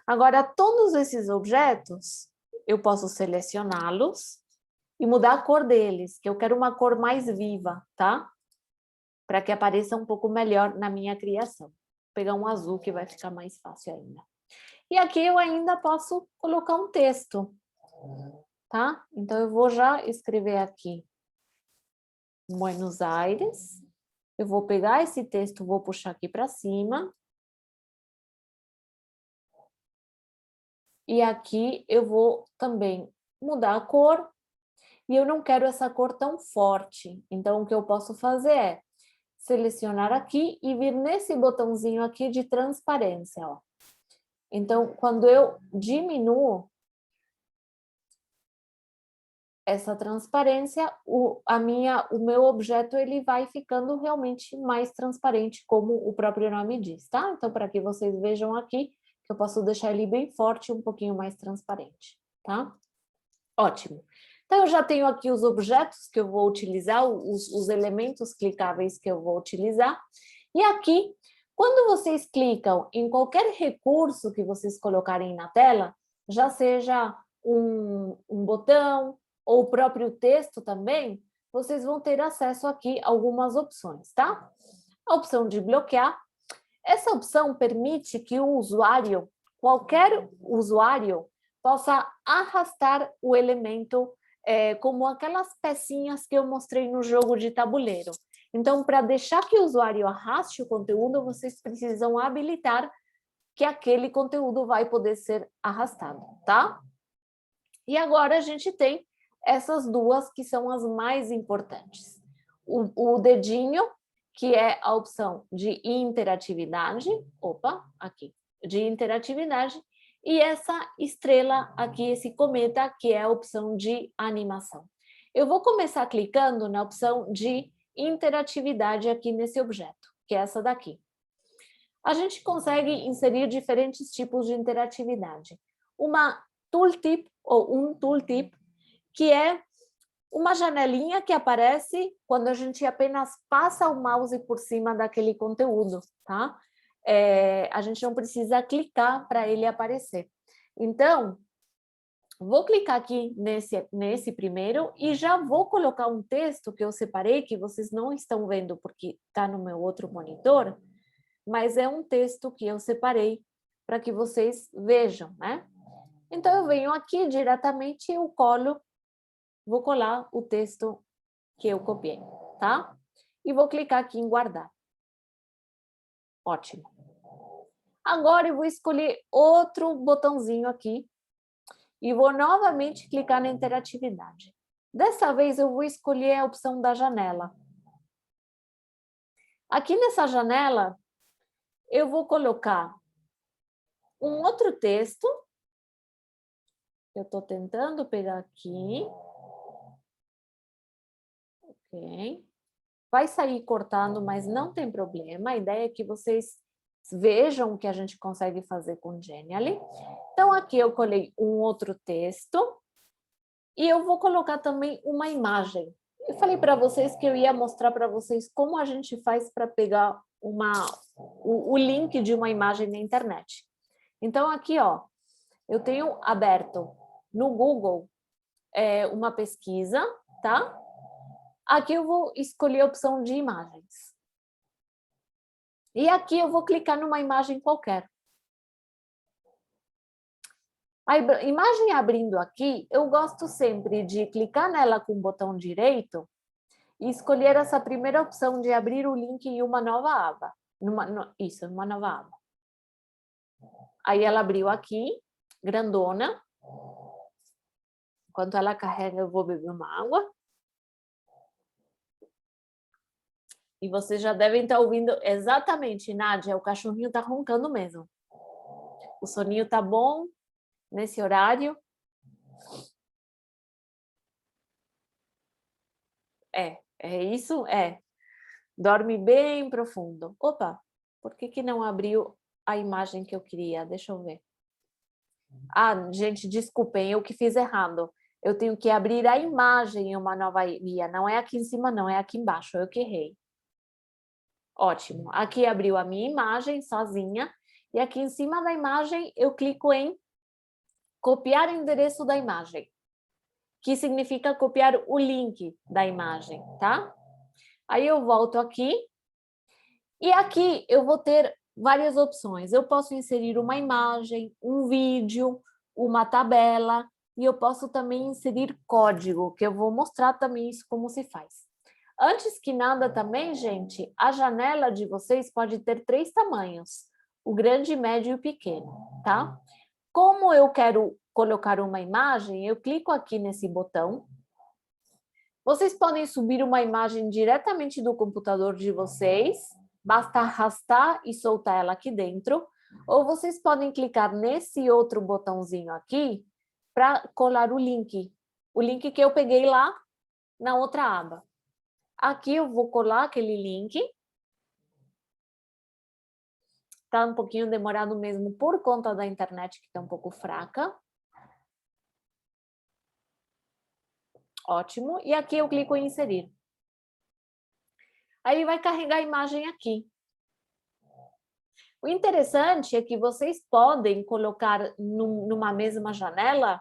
Agora, todos esses objetos, eu posso selecioná-los e mudar a cor deles, que eu quero uma cor mais viva, tá? Para que apareça um pouco melhor na minha criação. Vou pegar um azul que vai ficar mais fácil ainda. E aqui eu ainda posso colocar um texto, tá? Então, eu vou já escrever aqui Buenos Aires. Eu vou pegar esse texto, vou puxar aqui para cima. E aqui eu vou também mudar a cor. E eu não quero essa cor tão forte. Então, o que eu posso fazer é selecionar aqui e vir nesse botãozinho aqui de transparência, ó. Então, quando eu diminuo essa transparência, o meu objeto ele vai ficando realmente mais transparente, como o próprio nome diz, tá? Então, para que vocês vejam aqui, que eu posso deixar ele bem forte e um pouquinho mais transparente, tá? Ótimo. Então, eu já tenho aqui os objetos que eu vou utilizar, os elementos clicáveis que eu vou utilizar. E aqui, quando vocês clicam em qualquer recurso que vocês colocarem na tela, já seja um botão, ou o próprio texto também, vocês vão ter acesso aqui a algumas opções, tá? A opção de bloquear. Essa opção permite que o usuário, qualquer usuário, possa arrastar o elemento como aquelas pecinhas que eu mostrei no jogo de tabuleiro. Então, para deixar que o usuário arraste o conteúdo, vocês precisam habilitar que aquele conteúdo vai poder ser arrastado, tá? E agora a gente tem essas duas que são as mais importantes. O dedinho, que é a opção de interatividade, de interatividade, e essa estrela aqui, esse cometa, que é a opção de animação. Eu vou começar clicando na opção de interatividade aqui nesse objeto, que é essa daqui. A gente consegue inserir diferentes tipos de interatividade. Uma tooltip, ou um tooltip, que é uma janelinha que aparece quando a gente apenas passa o mouse por cima daquele conteúdo, tá? A gente não precisa clicar para ele aparecer. Então, vou clicar aqui nesse primeiro e já vou colocar um texto que eu separei, que vocês não estão vendo porque está no meu outro monitor, mas é um texto que eu separei para que vocês vejam, né? Então, eu venho aqui diretamente e eu vou colar o texto que eu copiei, tá? E vou clicar aqui em guardar. Ótimo. Agora eu vou escolher outro botãozinho aqui e vou novamente clicar na interatividade. Dessa vez eu vou escolher a opção da janela. Aqui nessa janela, eu vou colocar um outro texto. Eu estou tentando pegar aqui. Ok. Vai sair cortando, mas não tem problema. A ideia é que vocês vejam o que a gente consegue fazer com Genially. Então, aqui eu colei um outro texto e eu vou colocar também uma imagem. Eu falei para vocês que eu ia mostrar para vocês como a gente faz para pegar o link de uma imagem na internet. Então, aqui, ó, eu tenho aberto no Google uma pesquisa, tá? Aqui eu vou escolher a opção de imagens. E aqui eu vou clicar numa imagem qualquer. A imagem abrindo aqui, eu gosto sempre de clicar nela com o botão direito e escolher essa primeira opção de abrir o link em uma nova aba. Numa nova aba. Aí ela abriu aqui, grandona. Enquanto ela carrega, eu vou beber uma água. E vocês já devem estar ouvindo exatamente, Nádia, o cachorrinho está roncando mesmo. O soninho está bom nesse horário. É isso? Dorme bem profundo. Opa, por que não abriu a imagem que eu queria? Deixa eu ver. Ah, gente, desculpem, eu que fiz errado. Eu tenho que abrir a imagem em uma nova guia. Não é aqui em cima, não, é aqui embaixo. Eu que errei. Ótimo. Aqui abriu a minha imagem sozinha. E aqui em cima da imagem, eu clico em copiar o endereço da imagem, que significa copiar o link da imagem, tá? Aí eu volto aqui. E aqui eu vou ter várias opções. Eu posso inserir uma imagem, um vídeo, uma tabela, e eu posso também inserir código, que eu vou mostrar também isso como se faz. Antes que nada também, gente, a janela de vocês pode ter 3 tamanhos, o grande, médio e o pequeno, tá? Como eu quero colocar uma imagem, eu clico aqui nesse botão. Vocês podem subir uma imagem diretamente do computador de vocês, basta arrastar e soltar ela aqui dentro, ou vocês podem clicar nesse outro botãozinho aqui para colar o link que eu peguei lá na outra aba. Aqui eu vou colar aquele link. Está um pouquinho demorado mesmo por conta da internet que está um pouco fraca. Ótimo. E aqui eu clico em inserir. Aí vai carregar a imagem aqui. O interessante é que vocês podem colocar numa mesma janela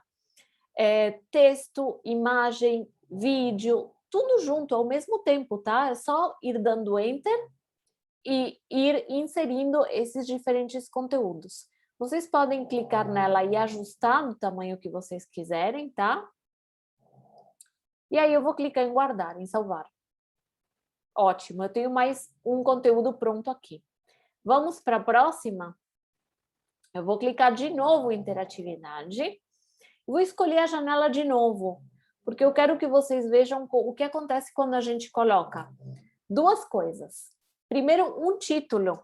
texto, imagem, vídeo, tudo junto ao mesmo tempo, tá? É só ir dando Enter e ir inserindo esses diferentes conteúdos. Vocês podem clicar nela e ajustar no tamanho que vocês quiserem, tá? E aí eu vou clicar em guardar, em salvar. Ótimo, eu tenho mais um conteúdo pronto aqui. Vamos para a próxima? Eu vou clicar de novo em interatividade. Vou escolher a janela de novo, porque eu quero que vocês vejam o que acontece quando a gente coloca duas coisas. Primeiro, um título.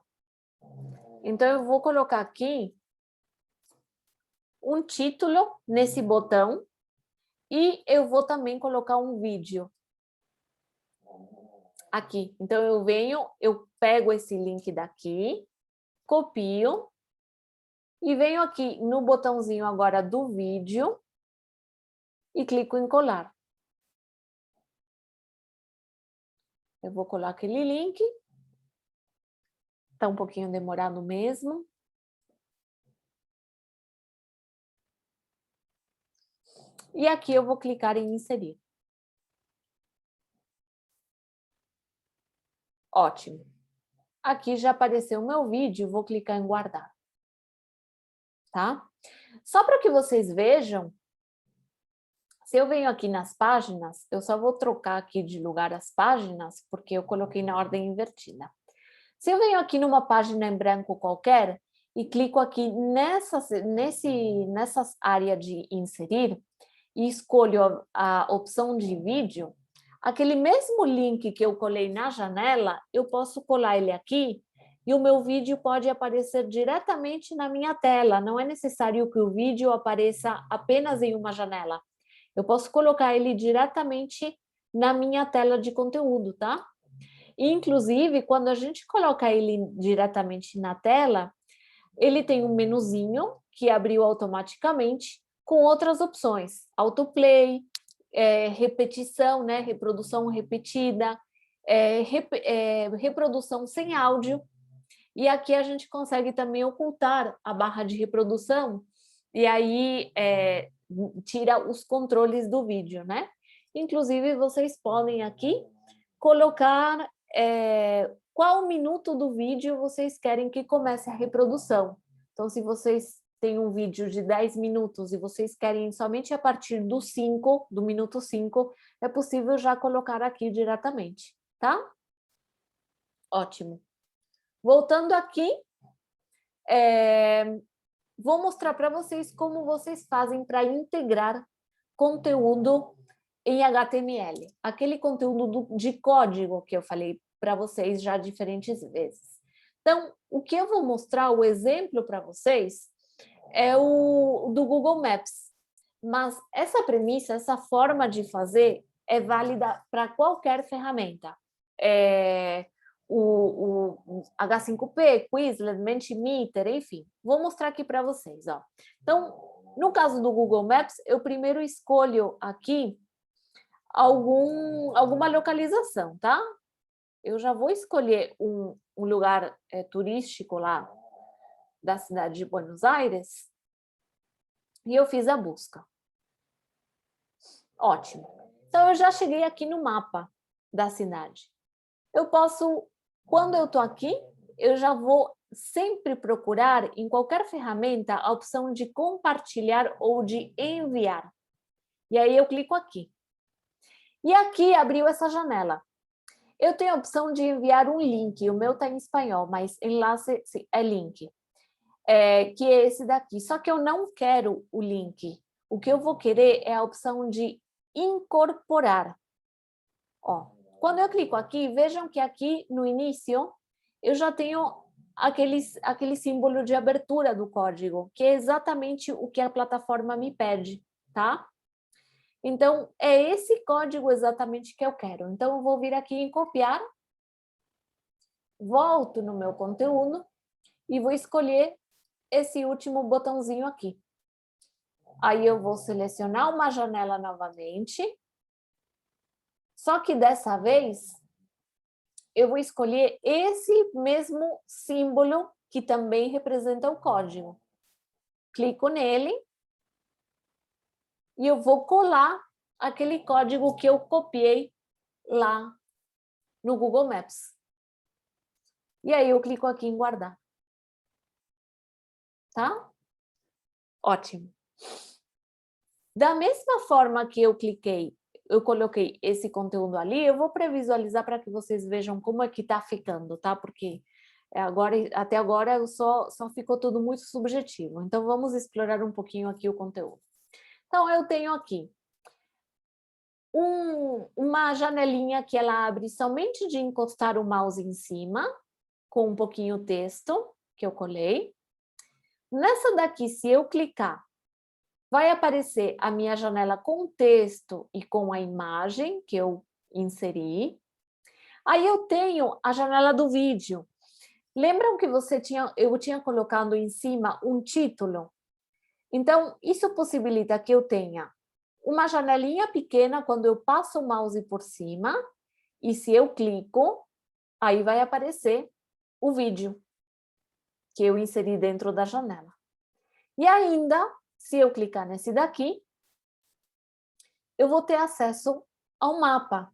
Então, eu vou colocar aqui um título nesse botão e eu vou também colocar um vídeo aqui. Então, eu pego esse link daqui, copio e venho aqui no botãozinho agora do vídeo e clico em colar. Eu vou colar aquele link. Está um pouquinho demorado mesmo. E aqui eu vou clicar em inserir. Ótimo. Aqui já apareceu o meu vídeo, vou clicar em guardar. Tá? Só para que vocês vejam, se eu venho aqui nas páginas, eu só vou trocar aqui de lugar as páginas, porque eu coloquei na ordem invertida. Se eu venho aqui numa página em branco qualquer e clico aqui nessa área de inserir e escolho a opção de vídeo, aquele mesmo link que eu colei na janela, eu posso colar ele aqui e o meu vídeo pode aparecer diretamente na minha tela. Não é necessário que o vídeo apareça apenas em uma janela. Eu posso colocar ele diretamente na minha tela de conteúdo, tá? Inclusive, quando a gente coloca ele diretamente na tela, ele tem um menuzinho que abriu automaticamente com outras opções. Autoplay, repetição, né? Reprodução repetida, reprodução sem áudio. E aqui a gente consegue também ocultar a barra de reprodução e aí tira os controles do vídeo, né? Inclusive, vocês podem aqui colocar qual minuto do vídeo vocês querem que comece a reprodução. Então, se vocês têm um vídeo de 10 minutos e vocês querem somente a partir do minuto 5, é possível já colocar aqui diretamente, tá? Ótimo. Voltando aqui, vou mostrar para vocês como vocês fazem para integrar conteúdo em HTML. Aquele conteúdo de código que eu falei para vocês já diferentes vezes. Então, o que eu vou mostrar, o exemplo para vocês, é o do Google Maps. Mas essa premissa, essa forma de fazer é válida para qualquer ferramenta. O H5P, Quizlet, Mentimeter, enfim. Vou mostrar aqui para vocês. Ó. Então, No caso do Google Maps, eu primeiro escolho aqui alguma localização, tá? Eu já vou escolher um lugar turístico lá da cidade de Buenos Aires e eu fiz a busca. Ótimo. Então, eu já cheguei aqui no mapa da cidade. Eu posso, quando eu estou aqui, eu já vou sempre procurar em qualquer ferramenta a opção de compartilhar ou de enviar. E aí eu clico aqui. E aqui abriu essa janela. Eu tenho a opção de enviar um link, o meu está em espanhol, mas enlace é link, que é esse daqui. Só que eu não quero o link. O que eu vou querer é a opção de incorporar. Ó, quando eu clico aqui, vejam que aqui no início eu já tenho aquele símbolo de abertura do código, que é exatamente o que a plataforma me pede, tá? Então, é esse código exatamente que eu quero. Então, eu vou vir aqui em copiar, volto no meu conteúdo e vou escolher esse último botãozinho aqui. Aí eu vou selecionar uma janela novamente, só que dessa vez eu vou escolher esse mesmo símbolo que também representa o código. Clico nele e eu vou colar aquele código que eu copiei lá no Google Maps. E aí eu clico aqui em guardar. Tá? Ótimo. Da mesma forma que eu coloquei esse conteúdo ali, eu vou previsualizar para que vocês vejam como é que está ficando, tá? Porque até agora só ficou tudo muito subjetivo. Então, vamos explorar um pouquinho aqui o conteúdo. Então, eu tenho aqui uma janelinha que ela abre somente de encostar o mouse em cima, com um pouquinho de texto que eu colei. Nessa daqui, se eu clicar, vai aparecer a minha janela com texto e com a imagem que eu inseri. Aí eu tenho a janela do vídeo. Lembram que eu tinha colocado em cima um título? Então, isso possibilita que eu tenha uma janelinha pequena quando eu passo o mouse por cima, e se eu clico, aí vai aparecer o vídeo que eu inseri dentro da janela. E ainda, se eu clicar nesse daqui, eu vou ter acesso ao mapa.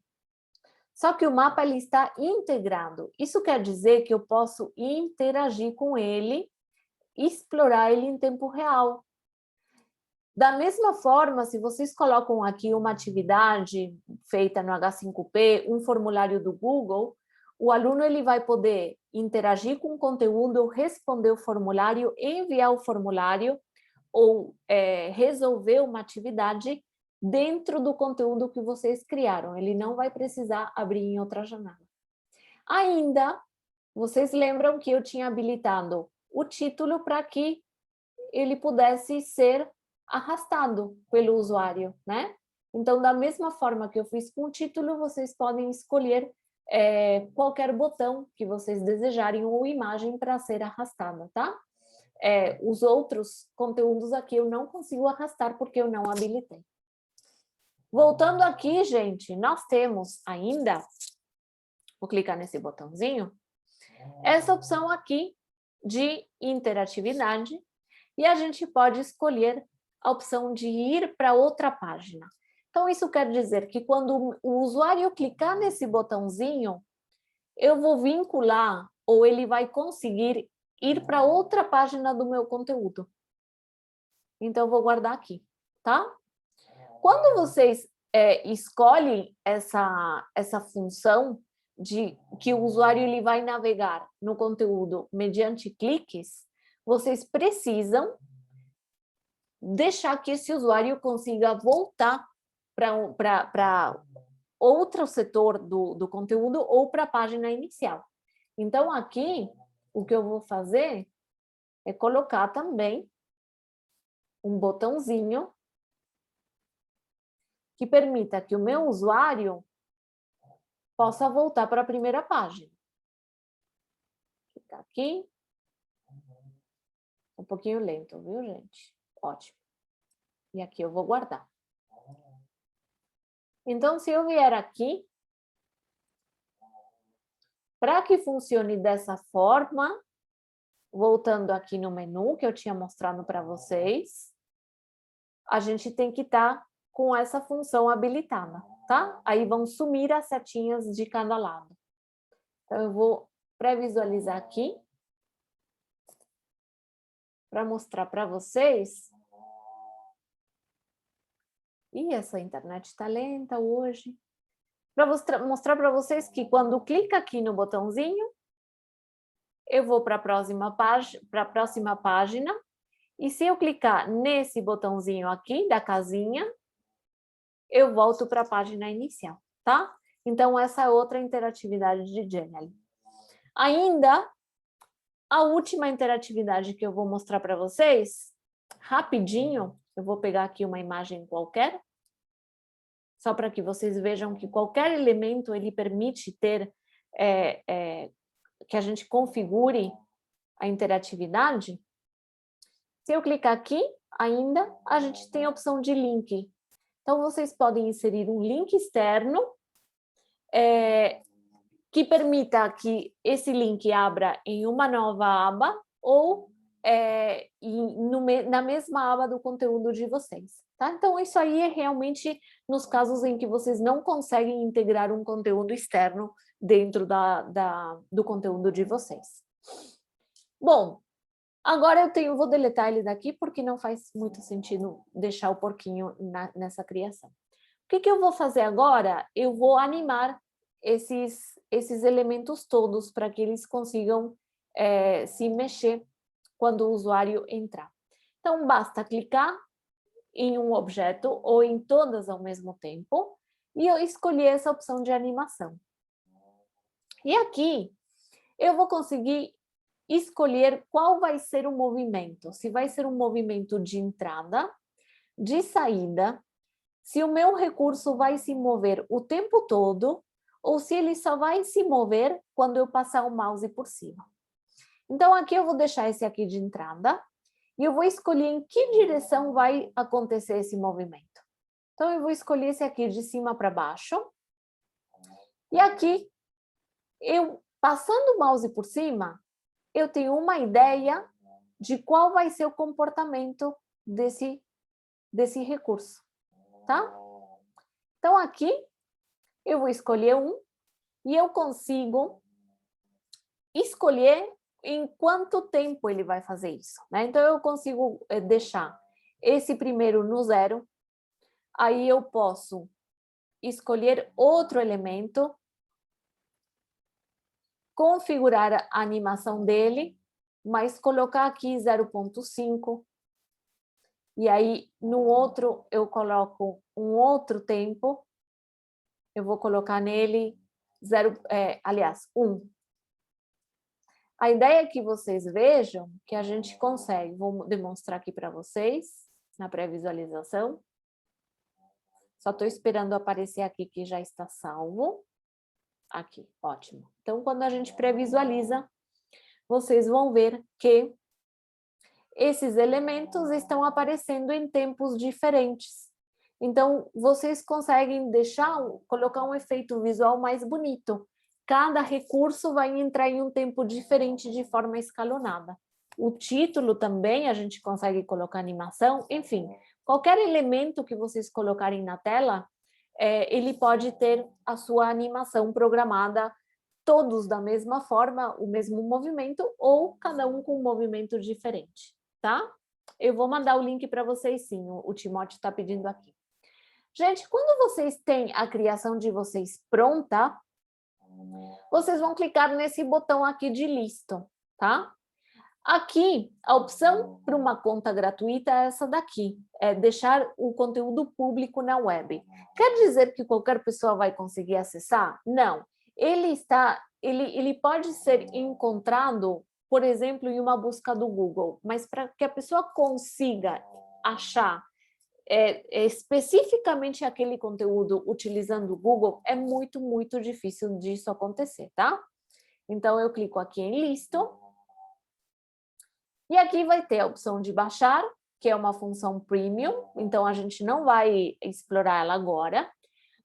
Só que o mapa ele está integrado. Isso quer dizer que eu posso interagir com ele, explorar ele em tempo real. Da mesma forma, se vocês colocam aqui uma atividade feita no H5P, um formulário do Google, o aluno ele vai poder interagir com o conteúdo, responder o formulário, enviar o formulário ou resolver uma atividade dentro do conteúdo que vocês criaram. Ele não vai precisar abrir em outra janela. Ainda, vocês lembram que eu tinha habilitado o título para que ele pudesse ser arrastado pelo usuário, né? Então, da mesma forma que eu fiz com o título, vocês podem escolher qualquer botão que vocês desejarem ou imagem para ser arrastada, tá? Os outros conteúdos aqui eu não consigo arrastar porque eu não habilitei. Voltando aqui, gente, nós temos ainda, vou clicar nesse botãozinho, essa opção aqui de interatividade e a gente pode escolher a opção de ir para outra página. Então, isso quer dizer que quando o usuário clicar nesse botãozinho, eu vou vincular ou ele vai conseguir ir para outra página do meu conteúdo. Então, eu vou guardar aqui, tá? Quando vocês escolhem essa função de que o usuário ele vai navegar no conteúdo mediante cliques, vocês precisam deixar que esse usuário consiga voltar para outro setor do conteúdo ou para a página inicial. Então, aqui, o que eu vou fazer é colocar também um botãozinho que permita que o meu usuário possa voltar para a primeira página. Fica aqui. Um pouquinho lento, viu, gente? Ótimo. E aqui eu vou guardar. Então, se eu vier aqui, para que funcione dessa forma, voltando aqui no menu que eu tinha mostrado para vocês, a gente tem que estar com essa função habilitada, tá? Aí vão sumir as setinhas de cada lado. Então, eu vou pré-visualizar aqui para mostrar para vocês. Ih, essa internet está lenta hoje. Para mostrar para vocês que quando clica aqui no botãozinho, eu vou para a próxima página. E se eu clicar nesse botãozinho aqui, da casinha, eu volto para a página inicial, tá? Então, essa é outra interatividade de Genially. Ainda, a última interatividade que eu vou mostrar para vocês, rapidinho, eu vou pegar aqui uma imagem qualquer, só para que vocês vejam que qualquer elemento, ele permite ter, que a gente configure a interatividade. Se eu clicar aqui, ainda, a gente tem a opção de link. Então, vocês podem inserir um link externo que permita que esse link abra em uma nova aba ou na mesma aba do conteúdo de vocês. Tá? Então, isso aí é realmente nos casos em que vocês não conseguem integrar um conteúdo externo dentro do conteúdo de vocês. Bom, agora vou deletar ele daqui porque não faz muito sentido deixar o porquinho nessa criação. O que eu vou fazer agora? Eu vou animar esses elementos todos para que eles consigam se mexer quando o usuário entrar. Então, basta clicar em um objeto ou em todas ao mesmo tempo e eu escolher essa opção de animação. E aqui eu vou conseguir escolher qual vai ser o movimento, se vai ser um movimento de entrada, de saída, se o meu recurso vai se mover o tempo todo ou se ele só vai se mover quando eu passar o mouse por cima. Então, aqui eu vou deixar esse aqui de entrada e eu vou escolher em que direção vai acontecer esse movimento. Então, eu vou escolher esse aqui de cima para baixo. E aqui, passando o mouse por cima, eu tenho uma ideia de qual vai ser o comportamento desse recurso, tá? Então, aqui, eu vou escolher um e eu consigo escolher em quanto tempo ele vai fazer isso, né? Então, eu consigo deixar esse primeiro no 0, aí eu posso escolher outro elemento, configurar a animação dele, mas colocar aqui 0,5, e aí no outro eu coloco um outro tempo, eu vou colocar nele 1. A ideia é que vocês vejam que a gente consegue, vou demonstrar aqui para vocês, na pré-visualização. Só estou esperando aparecer aqui que já está salvo. Aqui, ótimo. Então, quando a gente pré-visualiza, vocês vão ver que esses elementos estão aparecendo em tempos diferentes. Então, vocês conseguem colocar um efeito visual mais bonito. Cada recurso vai entrar em um tempo diferente de forma escalonada. O título também a gente consegue colocar animação, enfim, qualquer elemento que vocês colocarem na tela, ele pode ter a sua animação programada, todos da mesma forma, o mesmo movimento, ou cada um com um movimento diferente, tá? Eu vou mandar o link para vocês sim, o Timóteo está pedindo aqui. Gente, quando vocês têm a criação de vocês pronta, vocês vão clicar nesse botão aqui de listo, tá? Aqui, a opção para uma conta gratuita é essa daqui, é deixar o conteúdo público na web. Quer dizer que qualquer pessoa vai conseguir acessar? Não. Ele pode ser encontrado, por exemplo, em uma busca do Google, mas para que a pessoa consiga achar especificamente aquele conteúdo utilizando o Google, é muito, muito difícil disso acontecer, tá? Então, eu clico aqui em listo. E aqui vai ter a opção de baixar que é uma função premium, então a gente não vai explorar ela agora.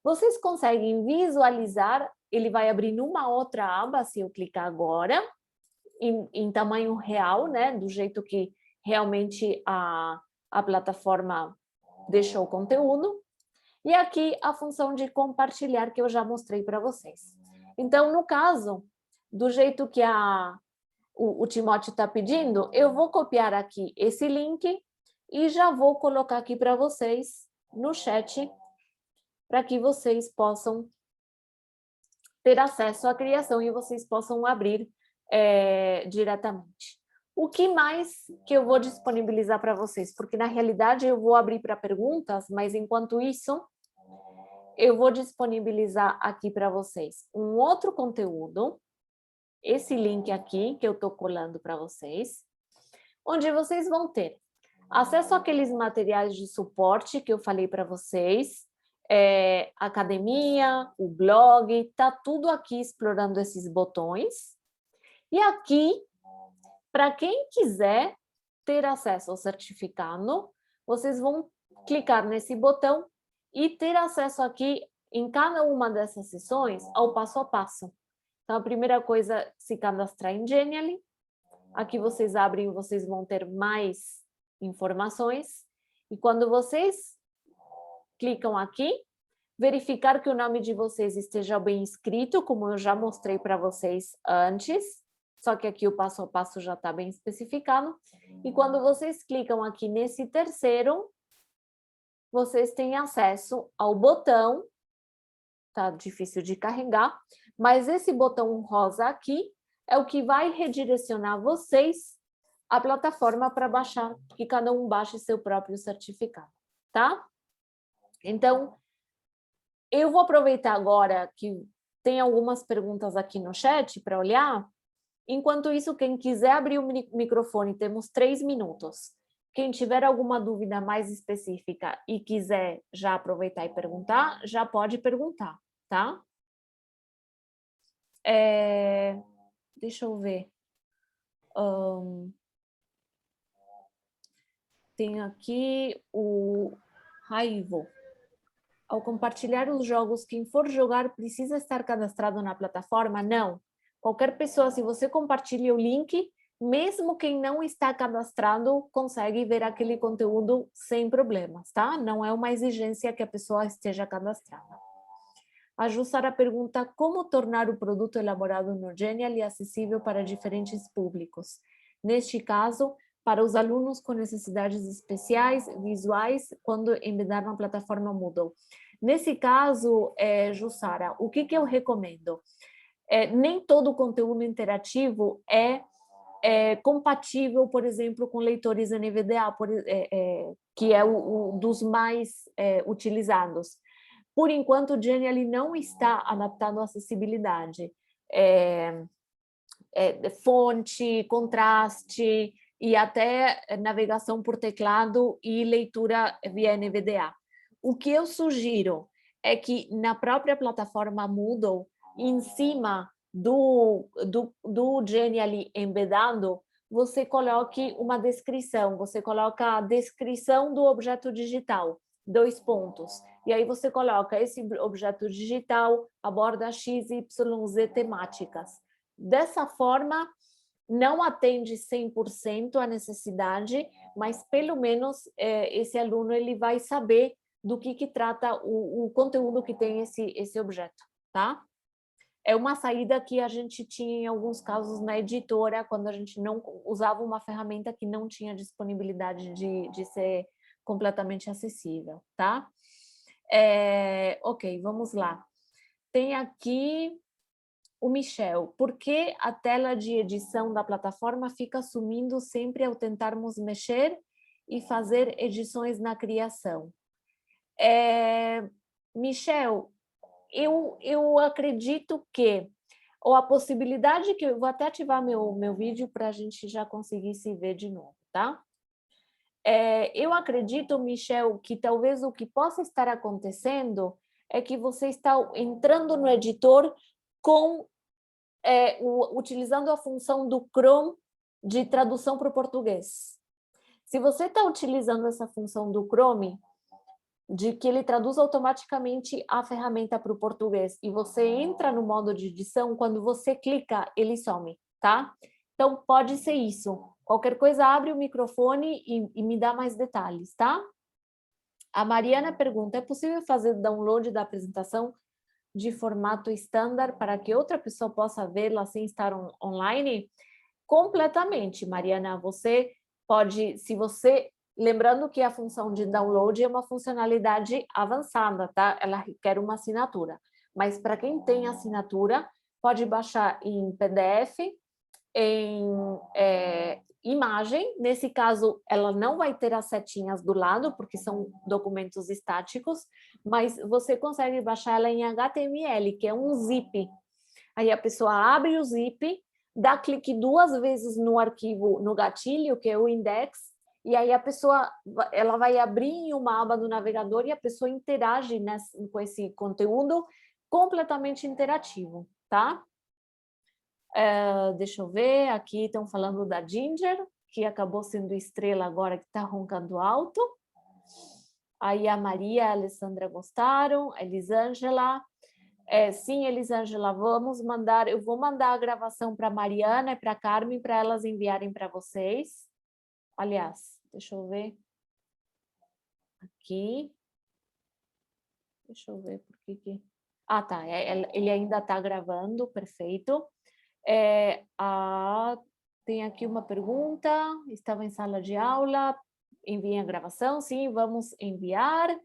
Vocês conseguem visualizar, ele vai abrir numa outra aba, se eu clicar agora, em tamanho real, né? Do jeito que realmente a plataforma deixou o conteúdo. E aqui a função de compartilhar que eu já mostrei para vocês. Então, no caso, do jeito que o Timóteo está pedindo, eu vou copiar aqui esse link e já vou colocar aqui para vocês no chat, para que vocês possam ter acesso à criação e vocês possam abrir diretamente. O que mais que eu vou disponibilizar para vocês? Porque, na realidade, eu vou abrir para perguntas, mas, enquanto isso, eu vou disponibilizar aqui para vocês um outro conteúdo, esse link aqui, que eu estou colando para vocês, onde vocês vão ter acesso àqueles materiais de suporte que eu falei para vocês, academia, o blog, tá tudo aqui explorando esses botões. E aqui, para quem quiser ter acesso ao certificado, vocês vão clicar nesse botão e ter acesso aqui, em cada uma dessas sessões, ao passo a passo. Então, a primeira coisa, se cadastrar em Genially. Aqui vocês abrem, vocês vão ter mais informações. E quando vocês clicam aqui, verificar que o nome de vocês esteja bem escrito, como eu já mostrei para vocês antes, só que aqui o passo a passo já está bem especificado. E quando vocês clicam aqui nesse terceiro, vocês têm acesso ao botão, tá difícil de carregar, mas esse botão rosa aqui é o que vai redirecionar vocês à plataforma para baixar, que cada um baixe seu próprio certificado, tá? Então, eu vou aproveitar agora que tem algumas perguntas aqui no chat para olhar. Enquanto isso, quem quiser abrir o microfone, temos 3 minutos. Quem tiver alguma dúvida mais específica e quiser já aproveitar e perguntar, já pode perguntar, tá? Deixa eu ver. Tem aqui o Raivo. Ao compartilhar os jogos, quem for jogar precisa estar cadastrado na plataforma? Não. Qualquer pessoa, se você compartilha o link, mesmo quem não está cadastrado, consegue ver aquele conteúdo sem problemas, tá? Não é uma exigência que a pessoa esteja cadastrada. A Jussara pergunta como tornar o produto elaborado no Genially acessível para diferentes públicos. Neste caso, para os alunos com necessidades especiais, visuais, quando embedar na plataforma Moodle. Nesse caso, Jussara, o que eu recomendo? Nem todo o conteúdo interativo é compatível, por exemplo, com leitores NVDA, que é o dos mais utilizados. Por enquanto, o Genially não está adaptado à acessibilidade. Fonte, contraste e até navegação por teclado e leitura via NVDA. O que eu sugiro é que na própria plataforma Moodle, em cima do Genially embedado, você coloque uma descrição, você coloca a descrição do objeto digital, 2 pontos. E aí você coloca esse objeto digital aborda X, Y, Z temáticas. Dessa forma, não atende 100% a necessidade, mas pelo menos esse aluno ele vai saber do que trata o conteúdo que tem esse objeto, tá? É uma saída que a gente tinha em alguns casos na editora, quando a gente não usava uma ferramenta que não tinha disponibilidade de ser completamente acessível, tá? Ok, vamos lá. Tem aqui o Michel. Por que a tela de edição da plataforma fica sumindo sempre ao tentarmos mexer e fazer edições na criação? Michel, eu acredito que, ou a possibilidade que eu vou até ativar meu vídeo para a gente já conseguir se ver de novo, tá? Eu acredito, Michel, que talvez o que possa estar acontecendo é que você está entrando no editor utilizando a função do Chrome de tradução para o português. Se você está utilizando essa função do Chrome, de que ele traduz automaticamente a ferramenta para o português, e você entra no modo de edição, quando você clica, ele some, tá? Então, pode ser isso. Qualquer coisa, abre o microfone e me dá mais detalhes, tá? A Mariana pergunta, é possível fazer download da apresentação de formato estándar para que outra pessoa possa vê-la sem estar online? Completamente, Mariana. Você pode, se você... Lembrando que a função de download é uma funcionalidade avançada, tá? Ela requer uma assinatura. Mas para quem tem assinatura, pode baixar em PDF, em imagem. Nesse caso, ela não vai ter as setinhas do lado, porque são documentos estáticos, mas você consegue baixar ela em HTML, que é um zip. Aí a pessoa abre o zip, dá clique 2 vezes no arquivo, no gatilho, que é o index, e aí a pessoa, ela vai abrir em uma aba do navegador e a pessoa interage com esse conteúdo completamente interativo, tá? Deixa eu ver, aqui estão falando da Ginger, que acabou sendo estrela agora, que está roncando alto. Aí a Maria e a Alessandra gostaram, a Elisângela. Sim, Elisângela, vamos mandar, eu vou mandar a gravação para a Mariana e para a Carmen, para elas enviarem para vocês. Aliás, deixa eu ver. Aqui. Deixa eu ver por que... Ah, tá, ele ainda está gravando, perfeito. Tem aqui uma pergunta, estava em sala de aula, enviem a gravação, sim, vamos enviar.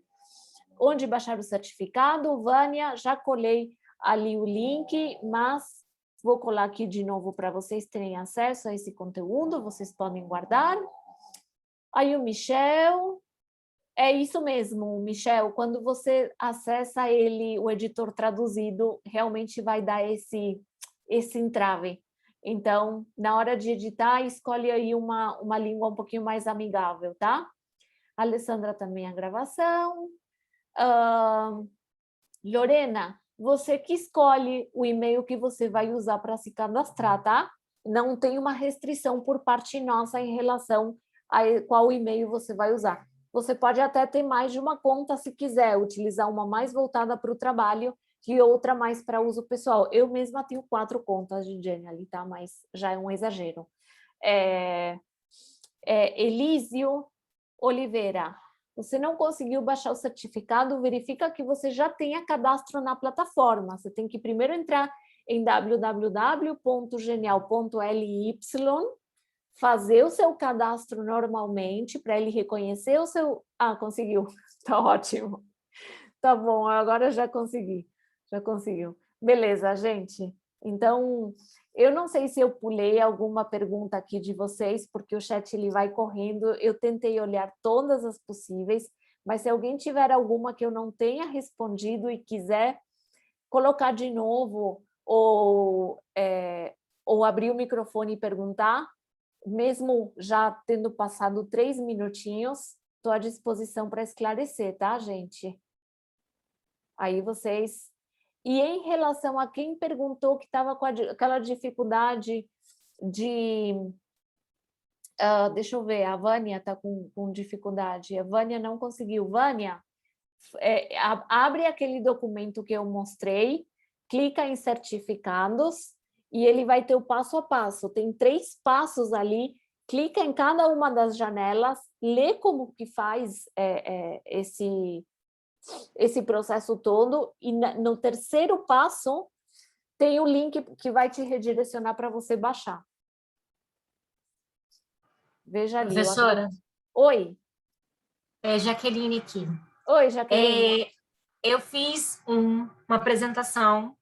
Onde baixar o certificado? Vânia, já colei ali o link, mas vou colar aqui de novo para vocês terem acesso a esse conteúdo, vocês podem guardar. Aí o Michel, é isso mesmo, Michel, quando você acessa ele, o editor traduzido, realmente vai dar esse entrave. Então, na hora de editar, escolhe aí uma língua um pouquinho mais amigável, tá? A Alessandra também a gravação. Lorena, você que escolhe o e-mail que você vai usar para se cadastrar, tá? Não tem uma restrição por parte nossa em relação a qual e-mail você vai usar. Você pode até ter mais de uma conta se quiser, utilizar uma mais voltada para o trabalho e outra mais para uso pessoal. Eu mesma tenho 4 contas de Genially, tá? Mas já é um exagero. Elísio Oliveira, você não conseguiu baixar o certificado, verifica que você já tenha cadastro na plataforma. Você tem que primeiro entrar em www.genial.ly, fazer o seu cadastro normalmente, para ele reconhecer o seu... Ah, conseguiu, tá ótimo. Tá bom, agora já consegui, já conseguiu. Beleza, gente. Então, eu não sei se eu pulei alguma pergunta aqui de vocês, porque o chat ele vai correndo, eu tentei olhar todas as possíveis, mas se alguém tiver alguma que eu não tenha respondido e quiser colocar de novo, ou abrir o microfone e perguntar, mesmo já tendo passado 3 minutinhos, estou à disposição para esclarecer, tá, gente? Aí vocês... E em relação a quem perguntou que estava com aquela dificuldade de... deixa eu ver, a Vânia está com dificuldade. A Vânia não conseguiu. Vânia, abre aquele documento que eu mostrei, clica em certificados e ele vai ter o passo a passo. Tem 3 passos ali, clica em cada uma das janelas, lê como que faz esse processo todo, e no terceiro passo tem o link que vai te redirecionar para você baixar. Veja ali. Professora. Oi. Jaqueline aqui. Oi, Jaqueline. Eu fiz uma apresentação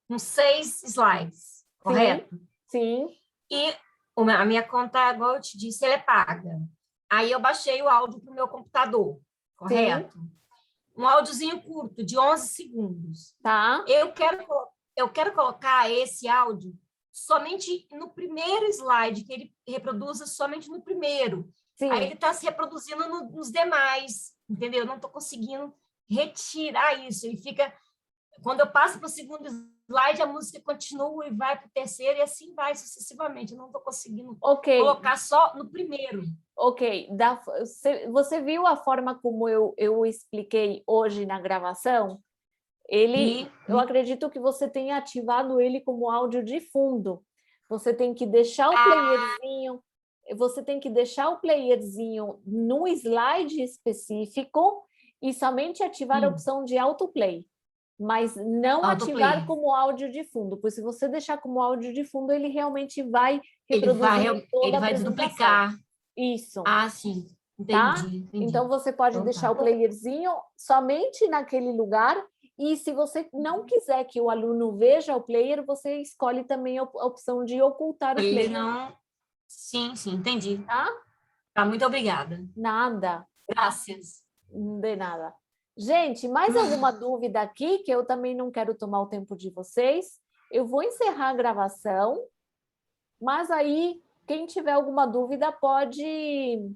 com 6 slides, correto? Sim. E a minha conta, igual eu te disse, ela é paga. Aí eu baixei o áudio para o meu computador, correto? Sim. Um áudiozinho curto, de 11 segundos. Tá. Eu quero colocar esse áudio somente no primeiro slide, que ele reproduza somente no primeiro. Sim. Aí ele está se reproduzindo nos demais, entendeu? Eu não estou conseguindo retirar isso. Ele fica Quando eu passo para o segundo slide, a música continua e vai para o terceiro, e assim vai sucessivamente. Eu não estou conseguindo colocar só no primeiro. Ok. Você viu a forma como eu expliquei hoje na gravação? Eu acredito que você tenha ativado ele como áudio de fundo. Você tem que deixar o playerzinho, no slide específico e somente ativar a opção de autoplay, mas não ativar como áudio de fundo, pois se você deixar como áudio de fundo, ele realmente vai reproduzir toda a vai apresentação. duplicar. Isso. Sim. Entendi. Então, você pode deixar o playerzinho somente naquele lugar. E se você não quiser que o aluno veja o player, você escolhe também a opção de ocultar o player. Sim, entendi. Tá? Muito obrigada. Nada. Graças. De nada. Gente, mais alguma dúvida aqui, que eu também não quero tomar o tempo de vocês? Eu vou encerrar a gravação, mas aí, quem tiver alguma dúvida pode